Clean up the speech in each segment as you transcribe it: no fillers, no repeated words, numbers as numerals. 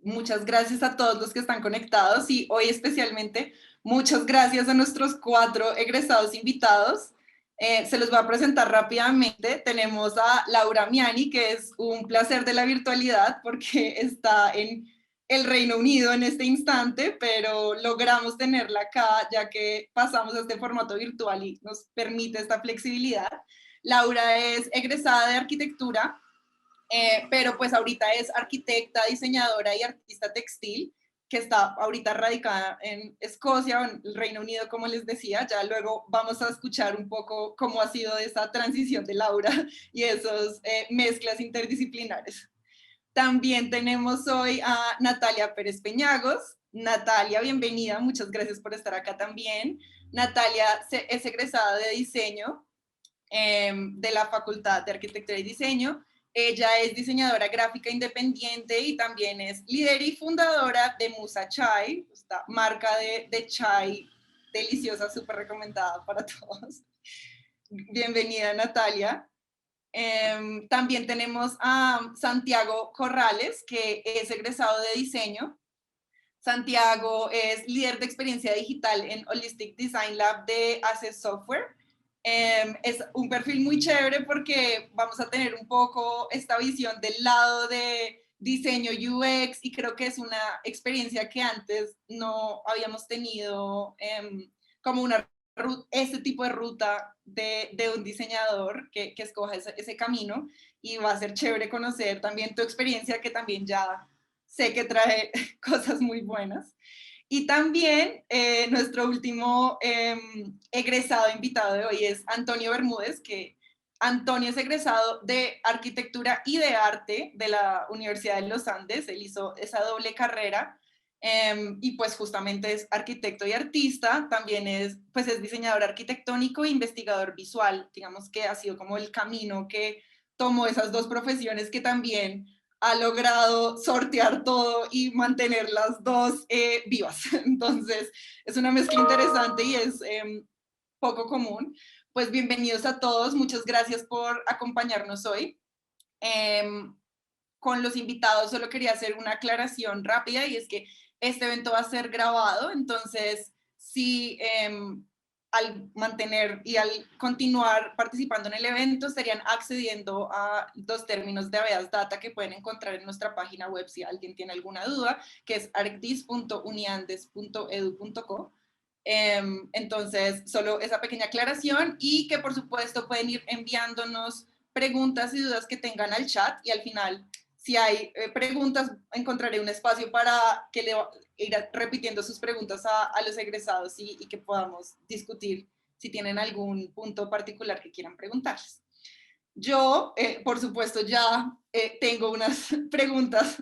Muchas gracias a todos los que están conectados y hoy especialmente muchas gracias a nuestros 4 egresados invitados. Se los voy a presentar rápidamente. Tenemos a Laura Miani, que es un placer de la virtualidad porque está en el Reino Unido en este instante, pero logramos tenerla acá ya que pasamos a este formato virtual y nos permite esta flexibilidad. Laura es egresada de arquitectura, pero pues ahorita es arquitecta, diseñadora y artista textil, que está ahorita radicada en Escocia o en el Reino Unido, como les decía. Ya luego vamos a escuchar un poco cómo ha sido esa transición de Laura y esas mezclas interdisciplinares. También tenemos hoy a Natalia Pérez Peñagos. Natalia, bienvenida, muchas gracias por estar acá también. Natalia es egresada de diseño de la Facultad de Arquitectura y Diseño. Ella es diseñadora gráfica independiente y también es líder y fundadora de Musa Chai, esta marca de chai deliciosa, súper recomendada para todos. Bienvenida, Natalia. También tenemos a Santiago Corrales, que es egresado de diseño. Santiago es líder de experiencia digital en Holistic Design Lab de Access Software. Es un perfil muy chévere porque vamos a tener un poco esta visión del lado de diseño UX y creo que es una experiencia que antes no habíamos tenido como este tipo de ruta de un diseñador que escoja ese camino, y va a ser chévere conocer también tu experiencia, que también ya sé que trae cosas muy buenas. Y también nuestro último egresado invitado de hoy es Antonio Bermúdez, que Antonio es egresado de Arquitectura y de Arte de la Universidad de los Andes. Él hizo esa doble carrera y pues justamente es arquitecto y artista. También pues es diseñador arquitectónico e investigador visual. Digamos que ha sido como el camino que tomó esas dos profesiones, que también ha logrado sortear todo y mantener las dos vivas. Entonces, es una mezcla interesante y es poco común. Pues bienvenidos a todos, muchas gracias por acompañarnos hoy. Con los invitados solo quería hacer una aclaración rápida, y es que este evento va a ser grabado, entonces si al mantener y al continuar participando en el evento estarían accediendo a los términos de habeas data que pueden encontrar en nuestra página web si alguien tiene alguna duda, que es arcdis.uniandes.edu.co. Entonces, solo esa pequeña aclaración, y que por supuesto pueden ir enviándonos preguntas y dudas que tengan al chat, y al final, si hay preguntas, encontraré un espacio para que le ir repitiendo sus preguntas a los egresados y que podamos discutir si tienen algún punto particular que quieran preguntarles. Yo, por supuesto, ya tengo unas preguntas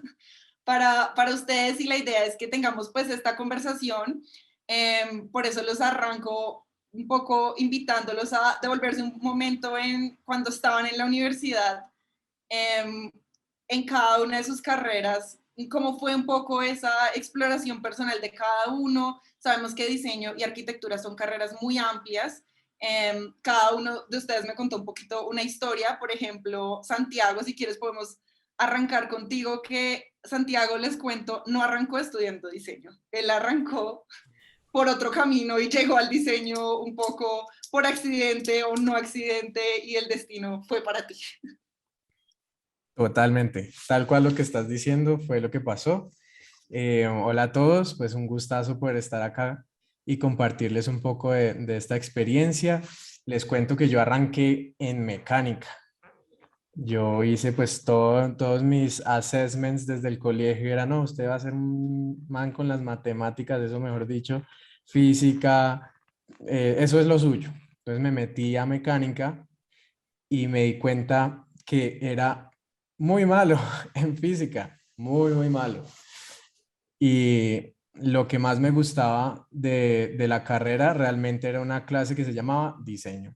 para ustedes, y la idea es que tengamos pues esta conversación. Por eso los arranco un poco invitándolos a devolverse un momento cuando estaban en la universidad, en cada una de sus carreras, cómo fue un poco esa exploración personal de cada uno. Sabemos que diseño y arquitectura son carreras muy amplias. Cada uno de ustedes me contó un poquito una historia. Por ejemplo, Santiago, si quieres podemos arrancar contigo, que Santiago, les cuento, no arrancó estudiando diseño. Él arrancó por otro camino y llegó al diseño un poco por accidente o no accidente, y el destino fue para ti. Totalmente, tal cual lo que estás diciendo fue lo que pasó. Hola a todos, pues un gustazo poder estar acá y compartirles un poco de esta experiencia. Les cuento que yo arranqué en mecánica. Yo hice pues todos mis assessments desde el colegio. Era, no, usted va a ser un man con las matemáticas, eso mejor dicho, física, eso es lo suyo. Entonces me metí a mecánica y me di cuenta que era muy malo en física, muy malo. Y lo que más me gustaba de la carrera realmente era una clase que se llamaba diseño.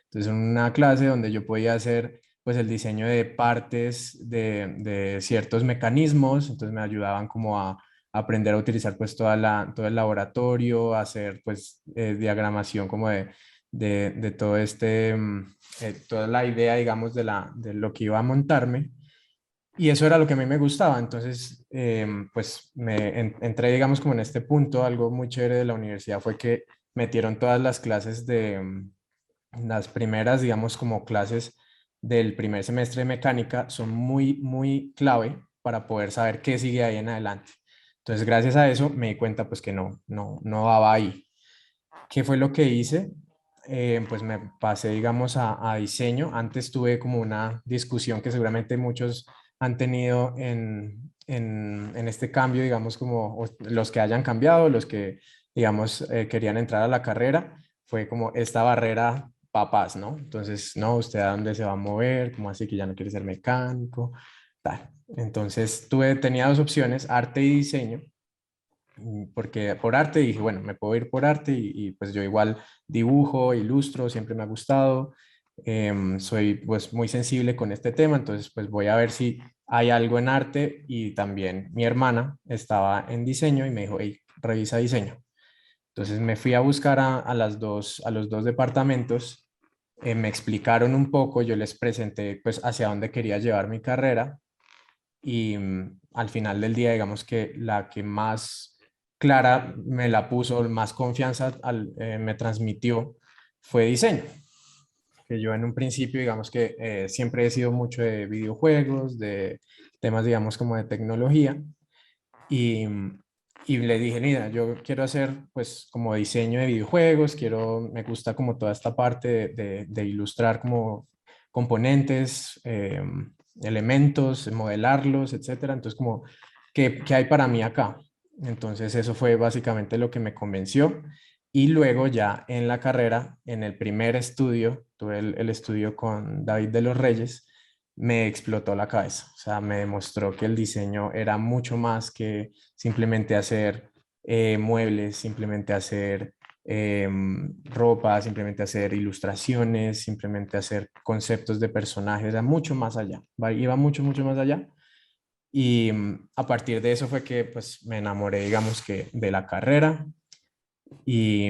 Entonces, una clase donde yo podía hacer pues el diseño de partes de ciertos mecanismos. Entonces me ayudaban como a aprender a utilizar pues todo el laboratorio, a hacer pues diagramación como de todo toda la idea, digamos, de lo que iba a montarme. Y eso era lo que a mí me gustaba. Entonces, pues entré, digamos, como en este punto. Algo muy chévere de la universidad fue que metieron todas las clases las primeras, digamos, como clases del primer semestre de mecánica son muy, muy clave para poder saber qué sigue ahí en adelante. Entonces, gracias a eso me di cuenta pues que no daba ahí. ¿Qué fue lo que hice? Pues me pasé, digamos, a diseño. Antes tuve como una discusión que seguramente muchos han tenido en este cambio, digamos, como los que hayan cambiado, los que, digamos, querían entrar a la carrera, fue como esta barrera papás, ¿no? Entonces, no, ¿usted a dónde se va a mover? ¿Cómo así que ya no quiere ser mecánico? Tal. Entonces, tenía dos opciones, arte y diseño, porque por arte dije, bueno, me puedo ir por arte y pues yo igual dibujo, ilustro, siempre me ha gustado, soy pues muy sensible con este tema, entonces pues voy a ver si hay algo en arte y también mi hermana estaba en diseño y me dijo, hey, revisa diseño. Entonces me fui a buscar a los dos departamentos, me explicaron un poco, yo les presenté pues hacia dónde quería llevar mi carrera y al final del día, digamos que la que más clara me la puso, más confianza me transmitió fue diseño. Que yo en un principio, digamos que siempre he sido mucho de videojuegos, de temas, digamos, como de tecnología. Y, y le dije, mira, yo quiero hacer pues como diseño de videojuegos, me gusta como toda esta parte de ilustrar como componentes, elementos, modelarlos, etcétera. Entonces como, ¿qué hay para mí acá? Entonces eso fue básicamente lo que me convenció. Y luego ya en la carrera, en el primer estudio, tuve el estudio con David de los Reyes, me explotó la cabeza. O sea, me demostró que el diseño era mucho más que simplemente hacer muebles, simplemente hacer ropa, simplemente hacer ilustraciones, simplemente hacer conceptos de personajes, era mucho más allá, iba mucho, mucho más allá. Y a partir de eso fue que pues me enamoré, digamos que de la carrera y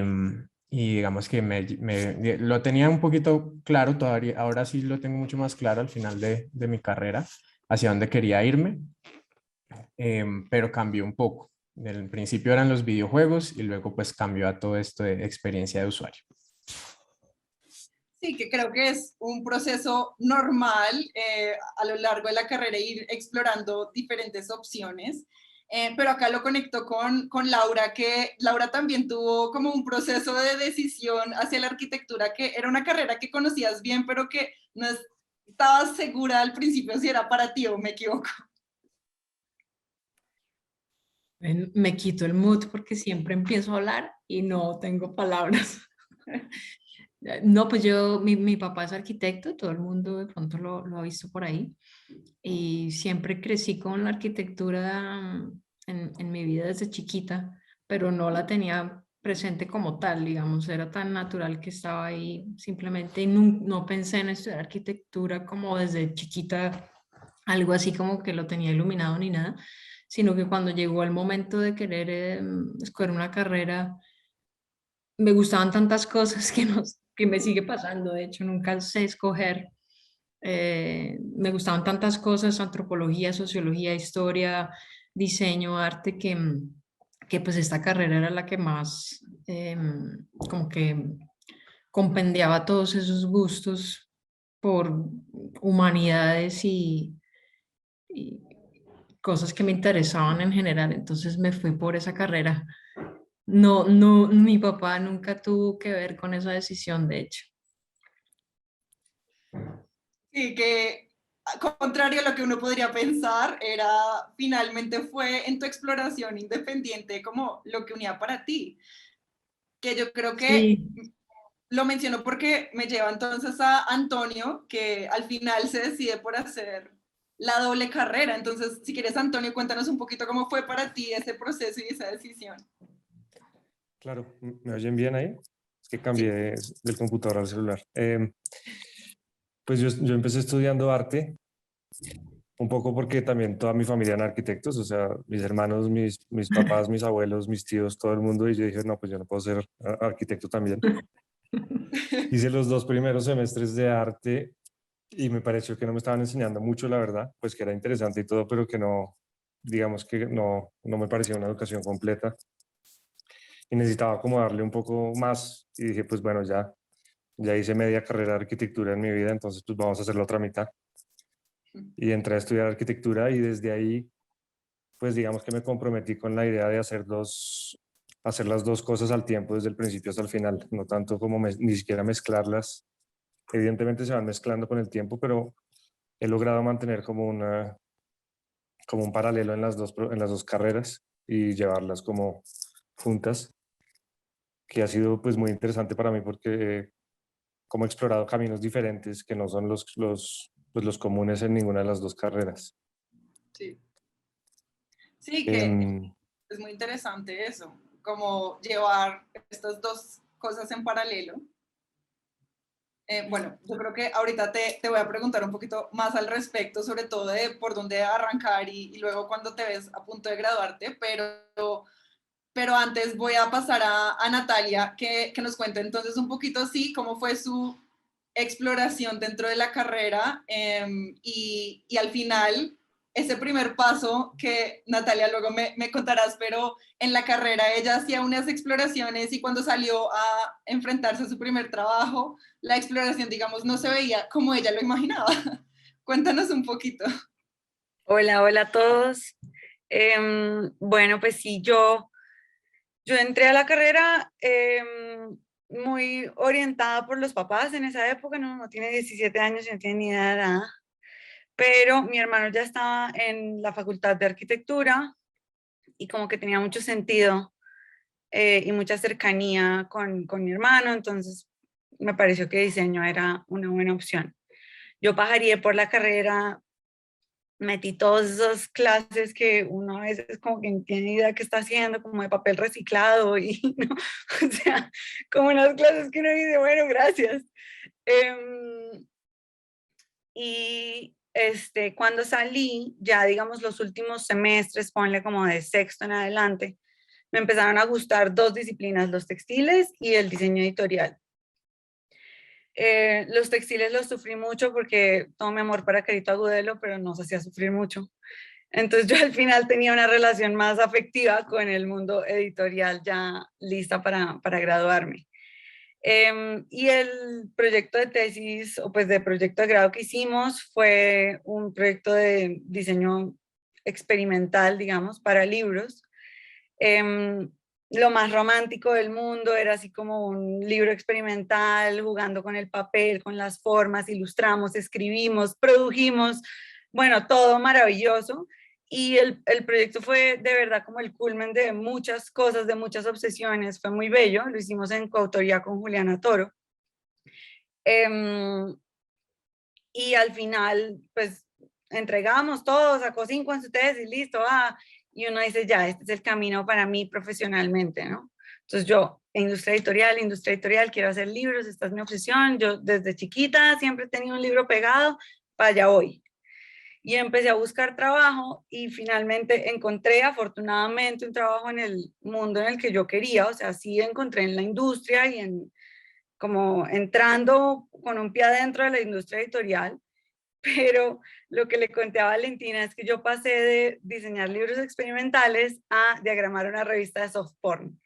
digamos que lo tenía un poquito claro todavía, ahora sí lo tengo mucho más claro al final de mi carrera, hacia dónde quería irme, pero cambió un poco. En principio eran los videojuegos y luego pues cambió a todo esto de experiencia de usuario. Sí, que creo que es un proceso normal a lo largo de la carrera ir explorando diferentes opciones. Pero acá lo conecto con Laura, que Laura también tuvo como un proceso de decisión hacia la arquitectura, que era una carrera que conocías bien, pero que no estabas segura al principio si era para ti o me equivoco. Me quito el mood porque siempre empiezo a hablar y no tengo palabras. No, pues mi papá es arquitecto, todo el mundo de pronto lo ha visto por ahí. Y siempre crecí con la arquitectura en mi vida desde chiquita, pero no la tenía presente como tal, digamos, era tan natural que estaba ahí simplemente y no pensé en estudiar arquitectura como desde chiquita, algo así como que lo tenía iluminado ni nada, sino que cuando llegó el momento de querer escoger una carrera, me gustaban tantas cosas que me sigue pasando, de hecho, nunca sé escoger. Me gustaban tantas cosas, antropología, sociología, historia, diseño, arte, que pues esta carrera era la que más como que compendiaba todos esos gustos por humanidades y cosas que me interesaban en general. Entonces me fui por esa carrera. No, mi papá nunca tuvo que ver con esa decisión, de hecho. Sí, que contrario a lo que uno podría pensar, finalmente fue en tu exploración independiente como lo que unía para ti. Que yo creo que Sí, lo menciono porque me lleva entonces a Antonio, que al final se decide por hacer la doble carrera. Entonces, si quieres, Antonio, cuéntanos un poquito cómo fue para ti ese proceso y esa decisión. Claro, ¿me oyen bien ahí? Es que Sí. cambié del computador al celular. Pues yo empecé estudiando arte, un poco porque también toda mi familia eran arquitectos, o sea, mis hermanos, mis papás, mis abuelos, mis tíos, todo el mundo, y yo dije, no, pues yo no puedo ser arquitecto también. Hice los dos primeros semestres de arte y me pareció que no me estaban enseñando mucho, la verdad, pues que era interesante y todo, pero que no, digamos que no me parecía una educación completa y necesitaba como darle un poco más y dije, pues bueno, ya hice media carrera de arquitectura en mi vida, entonces pues vamos a hacer la otra mitad. Y entré a estudiar arquitectura y desde ahí, pues digamos que me comprometí con la idea de hacer las dos cosas al tiempo desde el principio hasta el final, no tanto como ni siquiera mezclarlas. Evidentemente se van mezclando con el tiempo, pero he logrado mantener como un paralelo en en las dos carreras y llevarlas como juntas, que ha sido pues muy interesante para mí porque como he explorado caminos diferentes que no son pues, los comunes en ninguna de las dos carreras. Sí, sí, que Em, es muy interesante eso, como llevar estas dos cosas en paralelo. Bueno, yo creo que ahorita te voy a preguntar un poquito más al respecto, sobre todo de por dónde arrancar y luego cuando te ves a punto de graduarte, pero antes voy a pasar a Natalia, que nos cuente entonces un poquito, sí, cómo fue su exploración dentro de la carrera y al final ese primer paso que Natalia luego me contarás, pero en la carrera ella hacía unas exploraciones y cuando salió a enfrentarse a su primer trabajo, la exploración, digamos, no se veía como ella lo imaginaba. Cuéntanos un poquito. Hola, hola a todos. Bueno, pues sí, yo entré a la carrera muy orientada por los papás en esa época, no tiene 17 años, no tiene ni idea de nada, pero mi hermano ya estaba en la facultad de arquitectura y como que tenía mucho sentido y mucha cercanía con mi hermano, entonces me pareció que diseño era una buena opción. Yo pajaría por la carrera, metí todas esas clases que uno a veces como que no tiene idea qué está haciendo, como de papel reciclado y, ¿no? O sea, como unas clases que uno dice, bueno, gracias. Y cuando salí, ya digamos los últimos semestres, ponle como de sexto en adelante, me empezaron a gustar dos disciplinas, los textiles y el diseño editorial. Los textiles los sufrí mucho porque todo mi amor para Carito Agudelo, pero nos hacía sufrir mucho. Entonces yo al final tenía una relación más afectiva con el mundo editorial ya lista para graduarme. Y el proyecto de tesis o pues de proyecto de grado que hicimos fue un proyecto de diseño experimental, digamos, para libros. Lo más romántico del mundo era así como un libro experimental, jugando con el papel, con las formas, ilustramos, escribimos, produjimos, bueno, todo maravilloso. Y el proyecto fue de verdad como el culmen de muchas cosas, de muchas obsesiones, fue muy bello, lo hicimos en coautoría con Juliana Toro. Y al final, pues, entregamos todo, sacó 5 en su tesis y listo, y uno dice, ya, este es el camino para mí profesionalmente, ¿no? Entonces yo, industria editorial, quiero hacer libros, esta es mi obsesión, yo desde chiquita siempre he tenido un libro pegado, para allá voy. Y empecé a buscar trabajo y finalmente encontré afortunadamente un trabajo en el mundo en el que yo quería, o sea, sí encontré en la industria y como entrando con un pie adentro de la industria editorial, pero lo que le conté a Valentina es que yo pasé de diseñar libros experimentales a diagramar una revista de soft porn.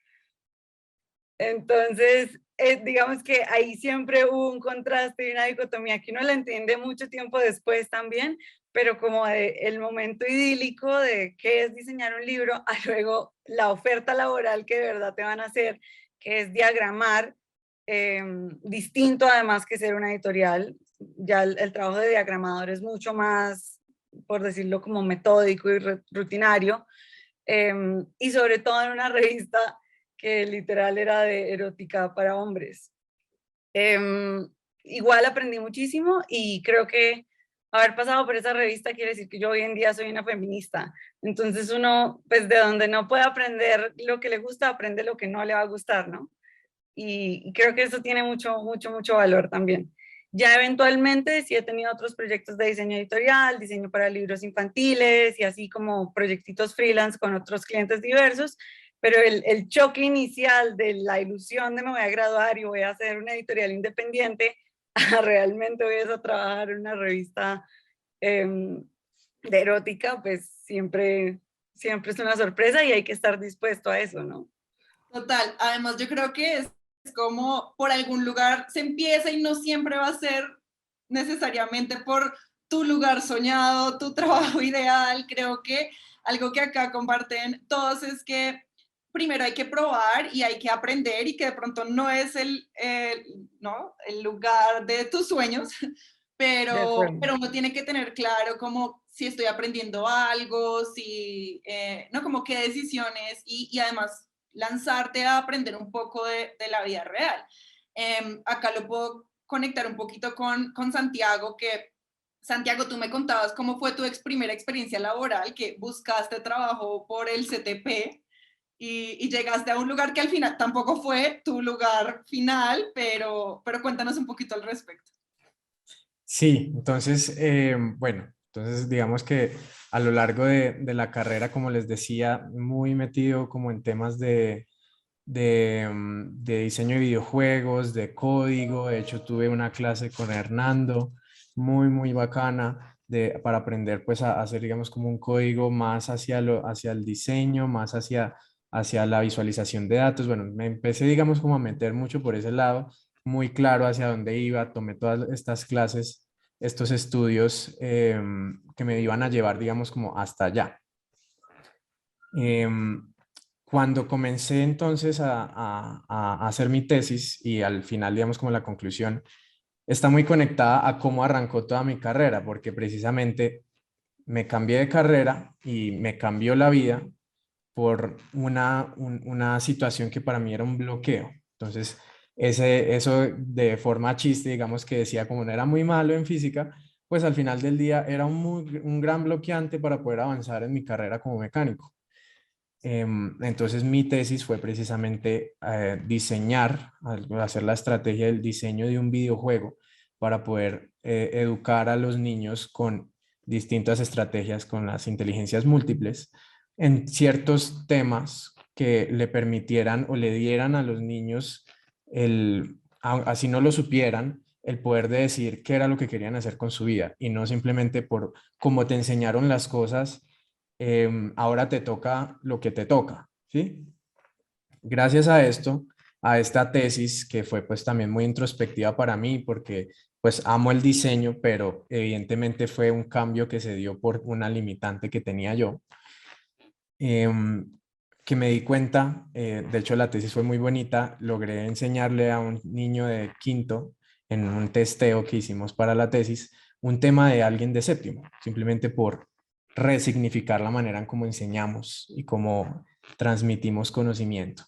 Entonces, digamos que ahí siempre hubo un contraste y una dicotomía que uno la entiende mucho tiempo después también, pero como el momento idílico de qué es diseñar un libro, a luego la oferta laboral que de verdad te van a hacer, que es diagramar, distinto además que ser una editorial. Ya el trabajo de diagramador es mucho más, por decirlo como metódico y rutinario, y sobre todo en una revista que literal era de erótica para hombres. Igual aprendí muchísimo y creo que haber pasado por esa revista quiere decir que yo hoy en día soy una feminista. Entonces uno, pues de donde no puede aprender lo que le gusta, aprende lo que no le va a gustar, ¿no? Y creo que eso tiene mucho valor también. Ya eventualmente sí he tenido otros proyectos de diseño editorial, diseño para libros infantiles y así como proyectitos freelance con otros clientes diversos, pero el choque inicial de la ilusión de me voy a graduar y voy a hacer una editorial independiente a realmente voy a trabajar en una revista de erótica, pues siempre es una sorpresa y hay que estar dispuesto a eso, ¿no? Total, además yo creo que es como por algún lugar se empieza y no siempre va a ser necesariamente por tu lugar soñado, tu trabajo ideal. Creo que algo que acá comparten todos es que primero hay que probar y hay que aprender y que de pronto no es ¿no? el lugar de tus sueños, De acuerdo. pero uno tiene que tener claro como si estoy aprendiendo algo, si, no, como qué decisiones y además lanzarte a aprender un poco de la vida real. Acá lo puedo conectar un poquito con Santiago, que Santiago, tú me contabas cómo fue tu primera experiencia laboral, que buscaste trabajo por el CTP y llegaste a un lugar que al final tampoco fue tu lugar final, pero cuéntanos un poquito al respecto. Sí, entonces, bueno, entonces digamos que a lo largo de la carrera, como les decía, muy metido como en temas de diseño de videojuegos, de código. De hecho, tuve una clase con Hernando, muy bacana, para aprender pues a hacer, digamos, como un código más hacia el diseño, más hacia la visualización de datos. Bueno, me empecé, digamos, como a meter mucho por ese lado, muy claro hacia dónde iba, tomé todas estas clases, estos estudios que me iban a llevar, digamos, como hasta allá. Cuando comencé entonces a hacer mi tesis y al final, digamos, como la conclusión, está muy conectada a cómo arrancó toda mi carrera, porque precisamente me cambié de carrera y me cambió la vida por una situación que para mí era un bloqueo. Entonces, eso de forma chiste, digamos que decía como no era muy malo en física, pues al final del día era un gran bloqueante para poder avanzar en mi carrera como mecánico. Entonces mi tesis fue precisamente hacer la estrategia del diseño de un videojuego para poder educar a los niños con distintas estrategias, con las inteligencias múltiples, en ciertos temas que le permitieran o le dieran a los niños, así no lo supieran, el poder de decir qué era lo que querían hacer con su vida y no simplemente por cómo te enseñaron las cosas, ahora te toca lo que te toca, ¿sí? Gracias a esto, a esta tesis que fue pues también muy introspectiva para mí porque pues amo el diseño, pero evidentemente fue un cambio que se dio por una limitante que tenía yo, que me di cuenta, de hecho la tesis fue muy bonita, logré enseñarle a un niño de quinto en un testeo que hicimos para la tesis, un tema de alguien de séptimo, simplemente por resignificar la manera en cómo enseñamos y cómo transmitimos conocimiento.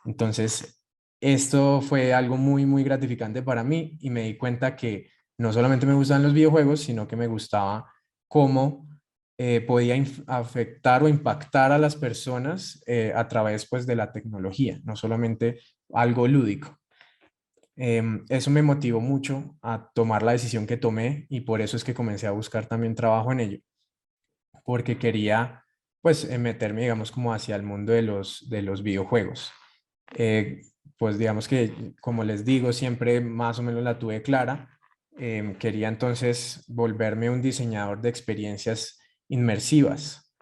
Entonces, esto fue algo muy gratificante para mí y me di cuenta que no solamente me gustaban los videojuegos, sino que me gustaba cómo podía afectar o impactar a las personas a través pues de la tecnología, no solamente algo lúdico. Eso me motivó mucho a tomar la decisión que tomé y por eso es que comencé a buscar también trabajo en ello, porque quería pues meterme, digamos, como hacia el mundo de los videojuegos. Eh, pues digamos que, como les digo, siempre más o menos la tuve clara. Quería entonces volverme un diseñador de experiencias inmersivas.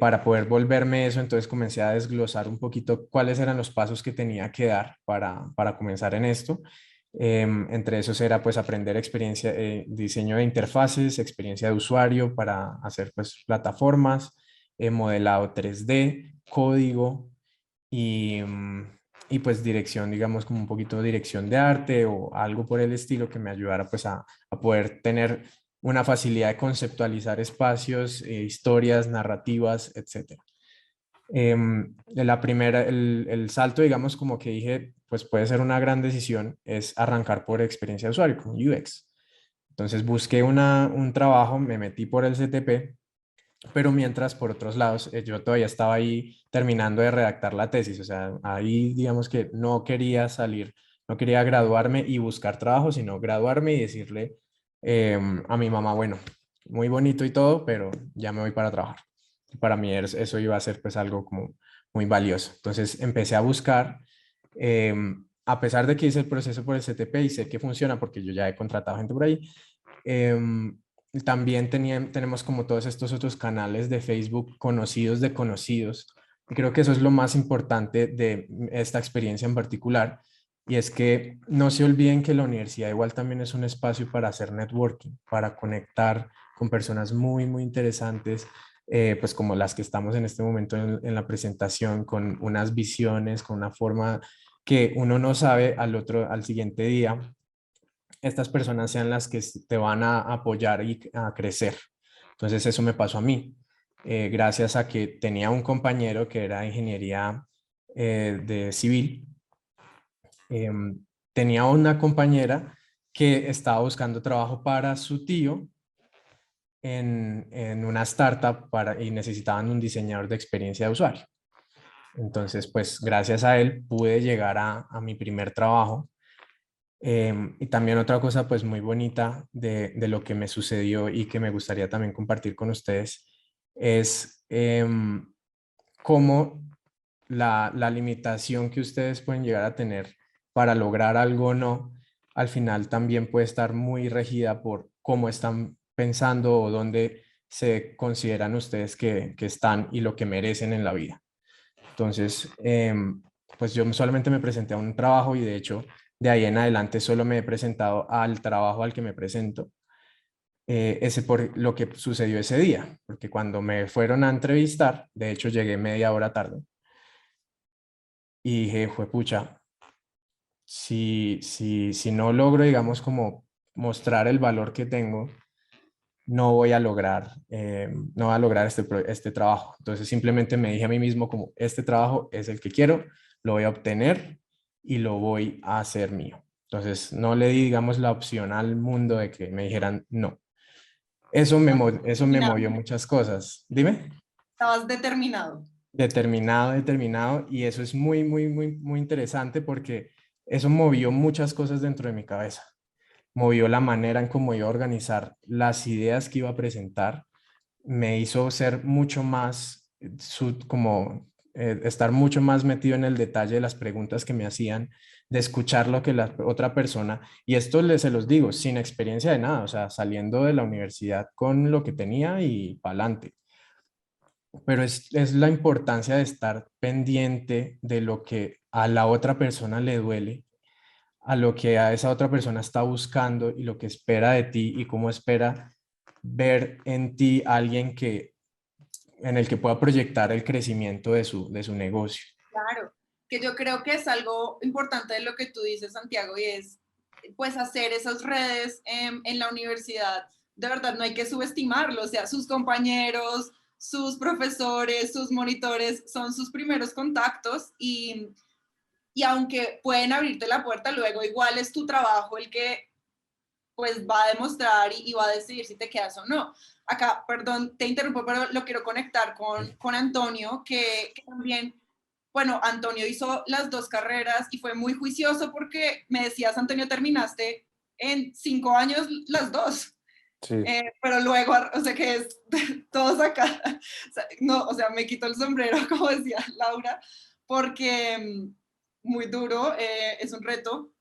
Para poder volverme eso, entonces comencé a desglosar un poquito cuáles eran los pasos que tenía que dar para comenzar en esto. Entre esos era pues aprender experiencia, diseño de interfaces, experiencia de usuario para hacer pues plataformas, modelado 3D, código y pues dirección, digamos como un poquito de dirección de arte o algo por el estilo que me ayudara pues a poder tener una facilidad de conceptualizar espacios, historias, narrativas, etc. El salto, digamos, como que dije, pues puede ser una gran decisión, es arrancar por experiencia de usuario, con UX. Entonces busqué un trabajo, me metí por el CTP, pero mientras por otros lados yo todavía estaba ahí terminando de redactar la tesis, o sea, ahí digamos que no quería salir, no quería graduarme y buscar trabajo, sino graduarme y decirle a mi mamá, bueno, muy bonito y todo, pero ya me voy para trabajar. Para mí eso iba a ser pues algo como muy valioso. Entonces empecé a buscar, a pesar de que hice el proceso por el CTP y sé que funciona porque yo ya he contratado gente por ahí, también tenemos como todos estos otros canales de Facebook conocidos de conocidos. Y creo que eso es lo más importante de esta experiencia en particular. Y es que no se olviden que la universidad igual también es un espacio para hacer networking, para conectar con personas muy, muy interesantes, pues como las que estamos en este momento en la presentación, con unas visiones, con una forma que uno no sabe al siguiente día, estas personas sean las que te van a apoyar y a crecer. Entonces eso me pasó a mí, gracias a que tenía un compañero que era ingeniería de civil. Tenía una compañera que estaba buscando trabajo para su tío en una startup y necesitaban un diseñador de experiencia de usuario. Entonces, pues gracias a él pude llegar a mi primer trabajo. Y también otra cosa pues muy bonita de lo que me sucedió y que me gustaría también compartir con ustedes es cómo la limitación que ustedes pueden llegar a tener para lograr algo o no, al final también puede estar muy regida por cómo están pensando o dónde se consideran ustedes que están y lo que merecen en la vida. Entonces, pues yo solamente me presenté a un trabajo y de hecho de ahí en adelante solo me he presentado al trabajo al que me presento. Ese por lo que sucedió ese día, porque cuando me fueron a entrevistar, de hecho llegué media hora tarde y dije, fue pucha, si no logro, digamos, como mostrar el valor que tengo, no voy a lograr, no voy a lograr este trabajo. Entonces simplemente me dije a mí mismo como, este trabajo es el que quiero, lo voy a obtener y lo voy a hacer mío. Entonces no le di, digamos, la opción al mundo de que me dijeran no. Eso me movió muchas cosas. Dime. Estabas determinado. Determinado, determinado, y eso es muy, muy, muy, muy interesante porque eso movió muchas cosas dentro de mi cabeza. Movió la manera en cómo iba a organizar las ideas que iba a presentar, me hizo ser mucho más, estar mucho más metido en el detalle de las preguntas que me hacían, de escuchar lo que la otra persona, y esto se los digo, sin experiencia de nada, o sea, saliendo de la universidad con lo que tenía y para adelante. Pero es la importancia de estar pendiente de lo que a la otra persona le duele, a lo que a esa otra persona está buscando y lo que espera de ti y cómo espera ver en ti a alguien en el que pueda proyectar el crecimiento de su negocio. Claro, que yo creo que es algo importante de lo que tú dices, Santiago, y es pues hacer esas redes en la universidad. De verdad, no hay que subestimarlo, o sea, sus compañeros, sus profesores, sus monitores son sus primeros contactos y aunque pueden abrirte la puerta, luego igual es tu trabajo el que pues va a demostrar y va a decidir si te quedas o no. Acá, perdón, te interrumpo, pero lo quiero conectar con Antonio, que también, bueno, Antonio hizo las dos carreras y fue muy juicioso porque me decías, Antonio, terminaste en 5 años las dos. Sí. Pero luego, o sea, que es todos acá, o sea, no, o sea, me quito el sombrero, como decía Laura, porque muy duro, es un reto,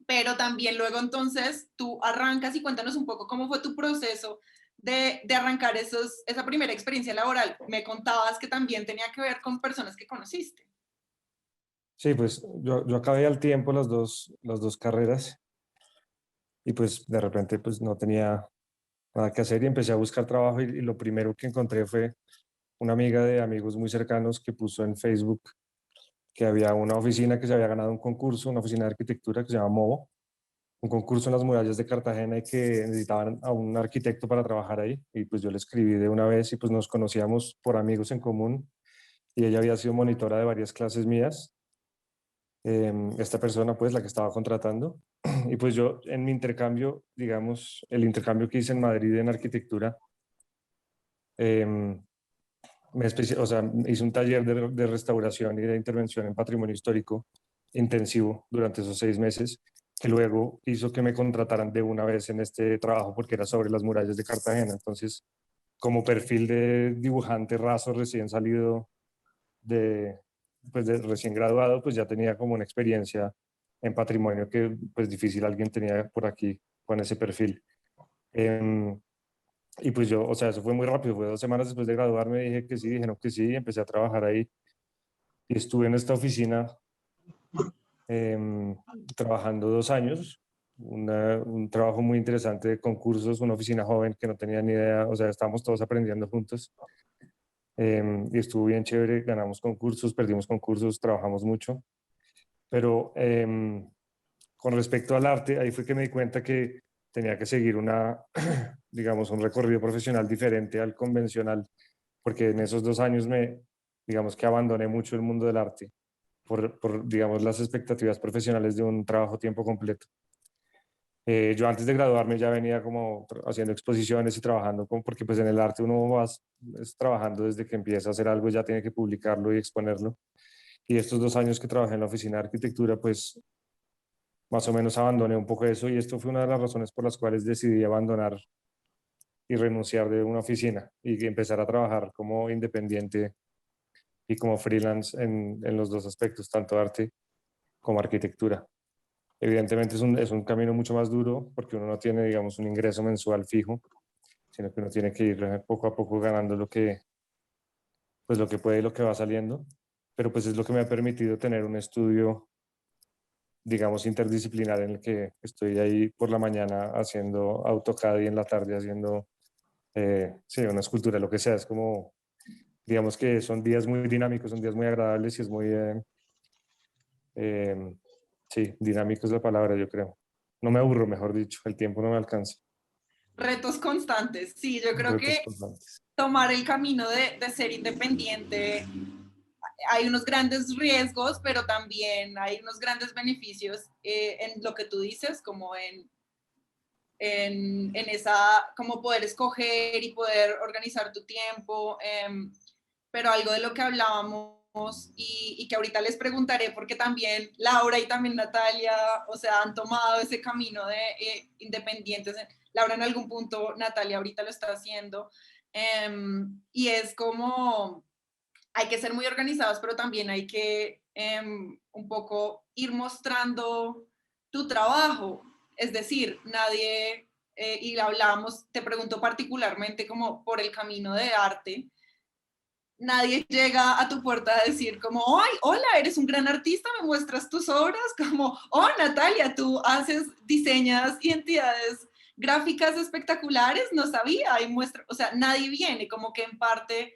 pero también luego entonces tú arrancas y cuéntanos un poco cómo fue tu proceso de arrancar esa primera experiencia laboral. Me contabas que también tenía que ver con personas que conociste. Sí, pues yo acabé al tiempo las dos carreras y pues de repente pues no tenía nada que hacer y empecé a buscar trabajo y lo primero que encontré fue una amiga de amigos muy cercanos que puso en Facebook que había una oficina que se había ganado un concurso, una oficina de arquitectura que se llama MOBO, un concurso en las murallas de Cartagena y que necesitaban a un arquitecto para trabajar ahí. Y pues yo le escribí de una vez y pues nos conocíamos por amigos en común y ella había sido monitora de varias clases mías. Esta persona pues la que estaba contratando. Y pues yo en mi intercambio, digamos, el intercambio que hice en Madrid en arquitectura, em, o sea, hice un taller de restauración y de intervención en patrimonio histórico intensivo durante esos 6 meses, que luego hizo que me contrataran de una vez en este trabajo porque era sobre las murallas de Cartagena. Entonces, como perfil de dibujante raso recién salido de, pues de recién graduado, pues ya tenía como una experiencia en patrimonio que pues difícil alguien tenía por aquí con ese perfil. Y pues yo, o sea, eso fue muy rápido, fue 2 semanas después de graduarme, dije que sí, dijeron que sí, y empecé a trabajar ahí. Y estuve en esta oficina trabajando 2 años, un trabajo muy interesante de concursos, una oficina joven que no tenía ni idea, o sea, estábamos todos aprendiendo juntos. Y estuvo bien chévere, ganamos concursos, perdimos concursos, trabajamos mucho. Pero con respecto al arte, ahí fue que me di cuenta que tenía que seguir digamos, un recorrido profesional diferente al convencional, porque en esos 2 años digamos que abandoné mucho el mundo del arte digamos, las expectativas profesionales de un trabajo a tiempo completo. Yo antes de graduarme ya venía como haciendo exposiciones y trabajando, porque pues en el arte uno va trabajando desde que empieza a hacer algo, ya tiene que publicarlo y exponerlo. Y estos 2 años que trabajé en la oficina de arquitectura, pues más o menos abandoné un poco eso y esto fue una de las razones por las cuales decidí abandonar y renunciar de una oficina y empezar a trabajar como independiente y como freelance en los dos aspectos, tanto arte como arquitectura. Evidentemente es un camino mucho más duro porque uno no tiene, digamos, un ingreso mensual fijo, sino que uno tiene que ir poco a poco ganando pues lo que puede y lo que va saliendo. Pero pues es lo que me ha permitido tener un estudio, digamos, interdisciplinar en el que estoy ahí por la mañana haciendo AutoCAD y en la tarde haciendo, sí, una escultura, lo que sea. Es como, digamos que son días muy dinámicos, son días muy agradables y es muy, sí, dinámico es la palabra, yo creo. No me aburro, mejor dicho, el tiempo no me alcanza. Retos constantes, sí, yo creo Retos que constantes. tomar el camino de ser independiente, hay unos grandes riesgos, pero también hay unos grandes beneficios en lo que tú dices, como en esa, como poder escoger y poder organizar tu tiempo, pero algo de lo que hablábamos y que ahorita les preguntaré, porque también Laura y también Natalia, o sea, han tomado ese camino de independientes. Laura en algún punto, Natalia ahorita lo está haciendo, y es como, hay que ser muy organizados, pero también hay que un poco ir mostrando tu trabajo. Es decir, nadie, y hablábamos, te pregunto particularmente como por el camino de arte, nadie llega a tu puerta a decir como, ay, hola, eres un gran artista, me muestras tus obras, como, oh, Natalia, tú haces, diseñas identidades gráficas espectaculares, no sabía, y muestra, o sea, nadie viene, como que en parte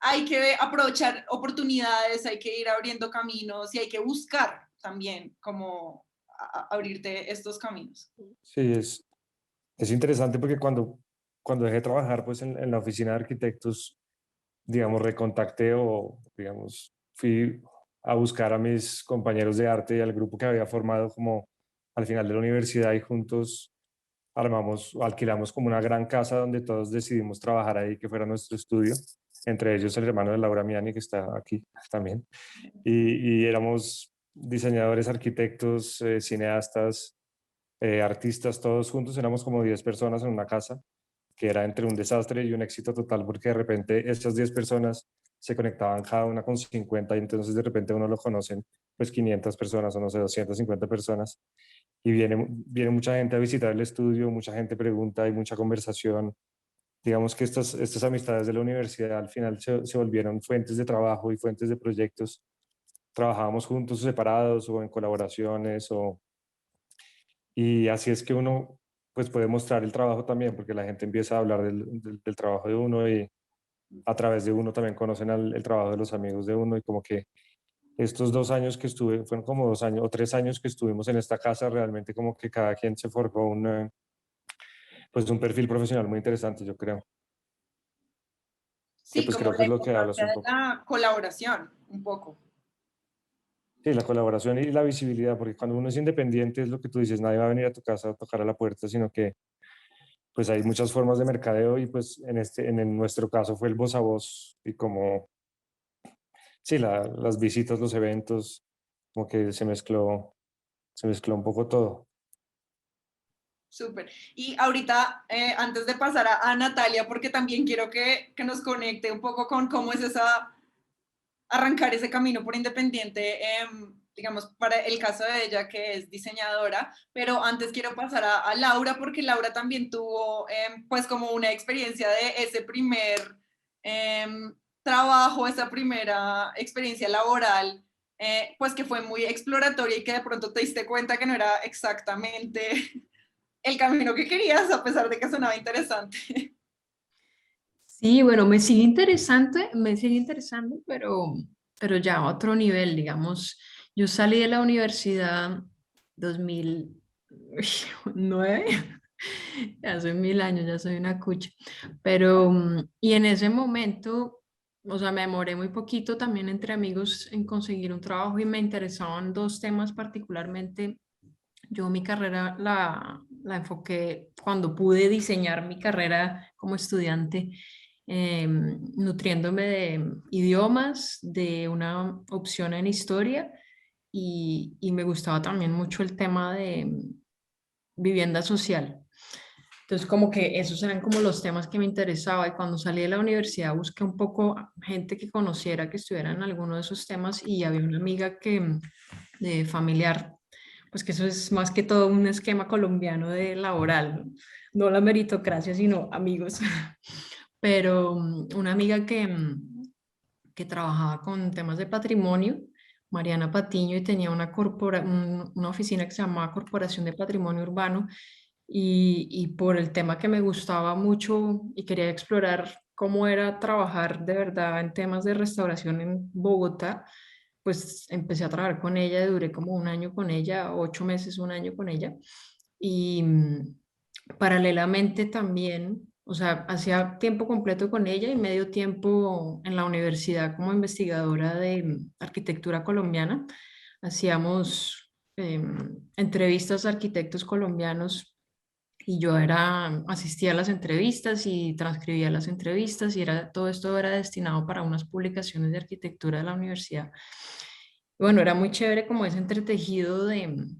hay que aprovechar oportunidades, hay que ir abriendo caminos y hay que buscar también como abrirte estos caminos. Sí, es interesante porque cuando dejé de trabajar pues en la oficina de arquitectos, digamos, recontacté o, digamos, fui a buscar a mis compañeros de arte y al grupo que había formado como al final de la universidad y juntos armamos o alquilamos como una gran casa donde todos decidimos trabajar ahí, que fuera nuestro estudio, entre ellos el hermano de Laura Miani, que está aquí también, y éramos diseñadores, arquitectos, cineastas, artistas, todos juntos, éramos como 10 personas en una casa, que era entre un desastre y un éxito total, porque de repente estas 10 personas se conectaban cada una con 50 y entonces de repente uno lo conocen pues 500 personas o no sé, 250 personas y viene mucha gente a visitar el estudio, mucha gente pregunta, hay mucha conversación. Digamos que estas amistades de la universidad al final se volvieron fuentes de trabajo y fuentes de proyectos. Trabajábamos juntos, separados o en colaboraciones y así es que uno pues puede mostrar el trabajo también, porque la gente empieza a hablar del trabajo de uno y a través de uno también conocen el trabajo de los amigos de uno y como que estos 2 años que estuve, fueron como 2 años o 3 años que estuvimos en esta casa, realmente como que cada quien se forjó pues un perfil profesional muy interesante, yo creo. Que Sí, pues como creo que la es lo que hablas importancia un de poco. la colaboración, un poco. Sí, la colaboración y la visibilidad, porque cuando uno es independiente es lo que tú dices, nadie va a venir a tu casa a tocar a la puerta, sino que pues hay muchas formas de mercadeo y pues en nuestro caso fue el voz a voz y como, sí, las visitas, los eventos, como que se mezcló un poco todo. Súper. Y ahorita, antes de pasar a Natalia, porque también quiero que nos conecte un poco con cómo es esa, arrancar ese camino por independiente, digamos, para el caso de ella que es diseñadora, pero antes quiero pasar a Laura porque Laura también tuvo pues como una experiencia de ese primer trabajo, esa primera experiencia laboral, pues que fue muy exploratoria y que de pronto te diste cuenta que no era exactamente el camino que querías, a pesar de que sonaba interesante. Sí, bueno, me sigue interesando, pero ya a otro nivel, digamos. Yo salí de la universidad 2009, ya soy 1000 años, ya soy una cucha, pero, y en ese momento, o sea, me demoré muy poquito también entre amigos en conseguir un trabajo y me interesaban dos temas particularmente. Yo mi carrera la enfoqué cuando pude diseñar mi carrera como estudiante, nutriéndome de idiomas, de una opción en historia y me gustaba también mucho el tema de vivienda social. Entonces, como que esos eran como los temas que me interesaba y cuando salí de la universidad busqué un poco gente que conociera, que estuviera en alguno de esos temas y había una amiga que, de familiar, pues que eso es más que todo un esquema colombiano de laboral, no, no la meritocracia, sino amigos. Pero una amiga que trabajaba con temas de patrimonio, Mariana Patiño, y tenía una oficina que se llamaba Corporación de Patrimonio Urbano, y por el tema que me gustaba mucho y quería explorar cómo era trabajar de verdad en temas de restauración en Bogotá, pues empecé a trabajar con ella, duré como un año con ella, 8 meses, un año con ella, y paralelamente también, o sea, hacía tiempo completo con ella y medio tiempo en la universidad como investigadora de arquitectura colombiana. Hacíamos entrevistas a arquitectos colombianos y yo asistía a las entrevistas y transcribía las entrevistas y todo esto era destinado para unas publicaciones de arquitectura de la universidad. Bueno, era muy chévere como ese entretejido de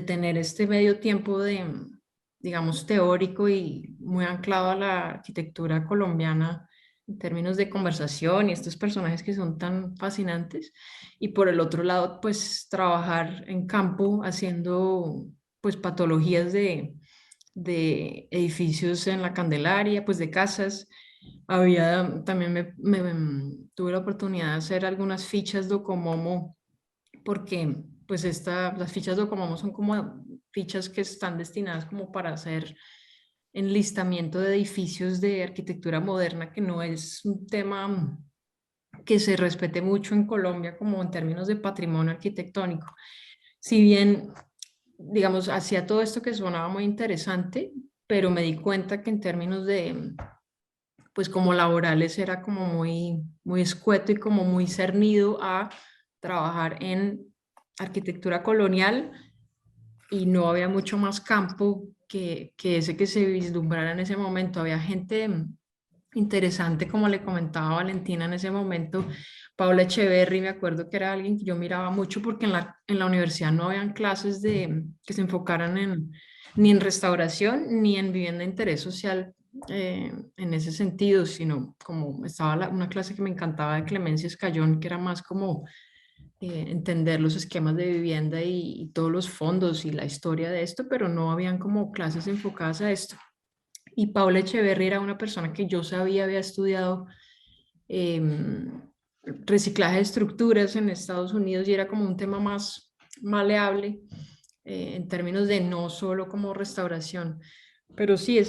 tener este medio tiempo digamos, teórico y muy anclado a la arquitectura colombiana en términos de conversación y estos personajes que son tan fascinantes. Y por el otro lado, pues trabajar en campo haciendo pues patologías de edificios en la Candelaria, pues de casas. También tuve la oportunidad de hacer algunas fichas Docomomo porque pues las fichas Docomomo son como fichas que están destinadas como para hacer enlistamiento de edificios de arquitectura moderna, que no es un tema que se respete mucho en Colombia como en términos de patrimonio arquitectónico. Si bien, digamos, hacía todo esto que sonaba muy interesante, pero me di cuenta que en términos de, pues como laborales era como muy escueto y como muy cernido a trabajar en arquitectura colonial y no había mucho más campo que ese que se vislumbrara en ese momento. Había gente interesante, como le comentaba Valentina en ese momento, Paula Echeverry, me acuerdo que era alguien que yo miraba mucho porque en la universidad no habían clases que se enfocaran ni en restauración ni en vivienda de interés social en ese sentido, sino como estaba una clase que me encantaba de Clemencia Escayón, que era más como entender los esquemas de vivienda y todos los fondos y la historia de esto, pero no habían como clases enfocadas a esto. Y Paula Echeverry era una persona que yo sabía había estudiado reciclaje de estructuras en Estados Unidos y era como un tema más maleable en términos de no solo como restauración. Pero sí,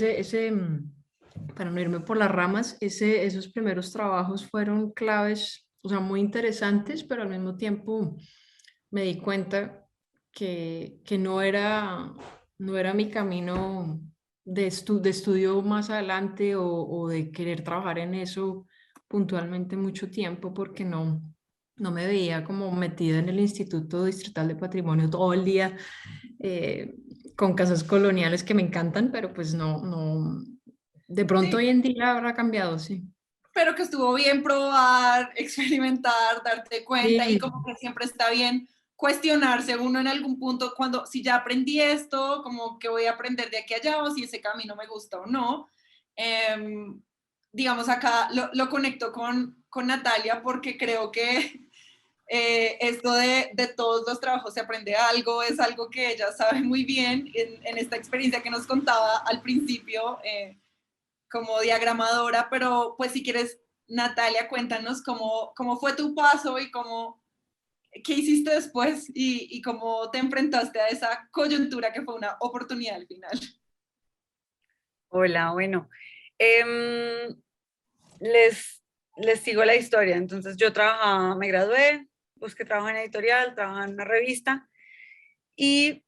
para no irme por las ramas, esos primeros trabajos fueron claves, o sea, muy interesantes, pero al mismo tiempo me di cuenta que no era mi camino de estudio más adelante o de querer trabajar en eso puntualmente mucho tiempo porque no me veía como metida en el Instituto Distrital de Patrimonio todo el día eh, con casas coloniales que me encantan, pero pues no, de pronto Sí, hoy en día habrá cambiado, sí. pero que estuvo bien probar, experimentar, darte cuenta y Sí, como que siempre está bien cuestionarse uno en algún punto cuando, si ya aprendí esto, como que voy a aprender de aquí a allá o si ese camino me gusta o no. Digamos acá lo conecto con Natalia porque creo que Esto de todos los trabajos se aprende algo, es algo que ella sabe muy bien en esta experiencia que nos contaba al principio como diagramadora, pero pues si quieres, Natalia, cuéntanos cómo fue tu paso y qué hiciste después y cómo te enfrentaste a esa coyuntura que fue una oportunidad al final. Hola, bueno, em, les sigo la historia. Entonces yo trabajaba, me gradué, busqué trabajo en editorial, trabajaba en una revista y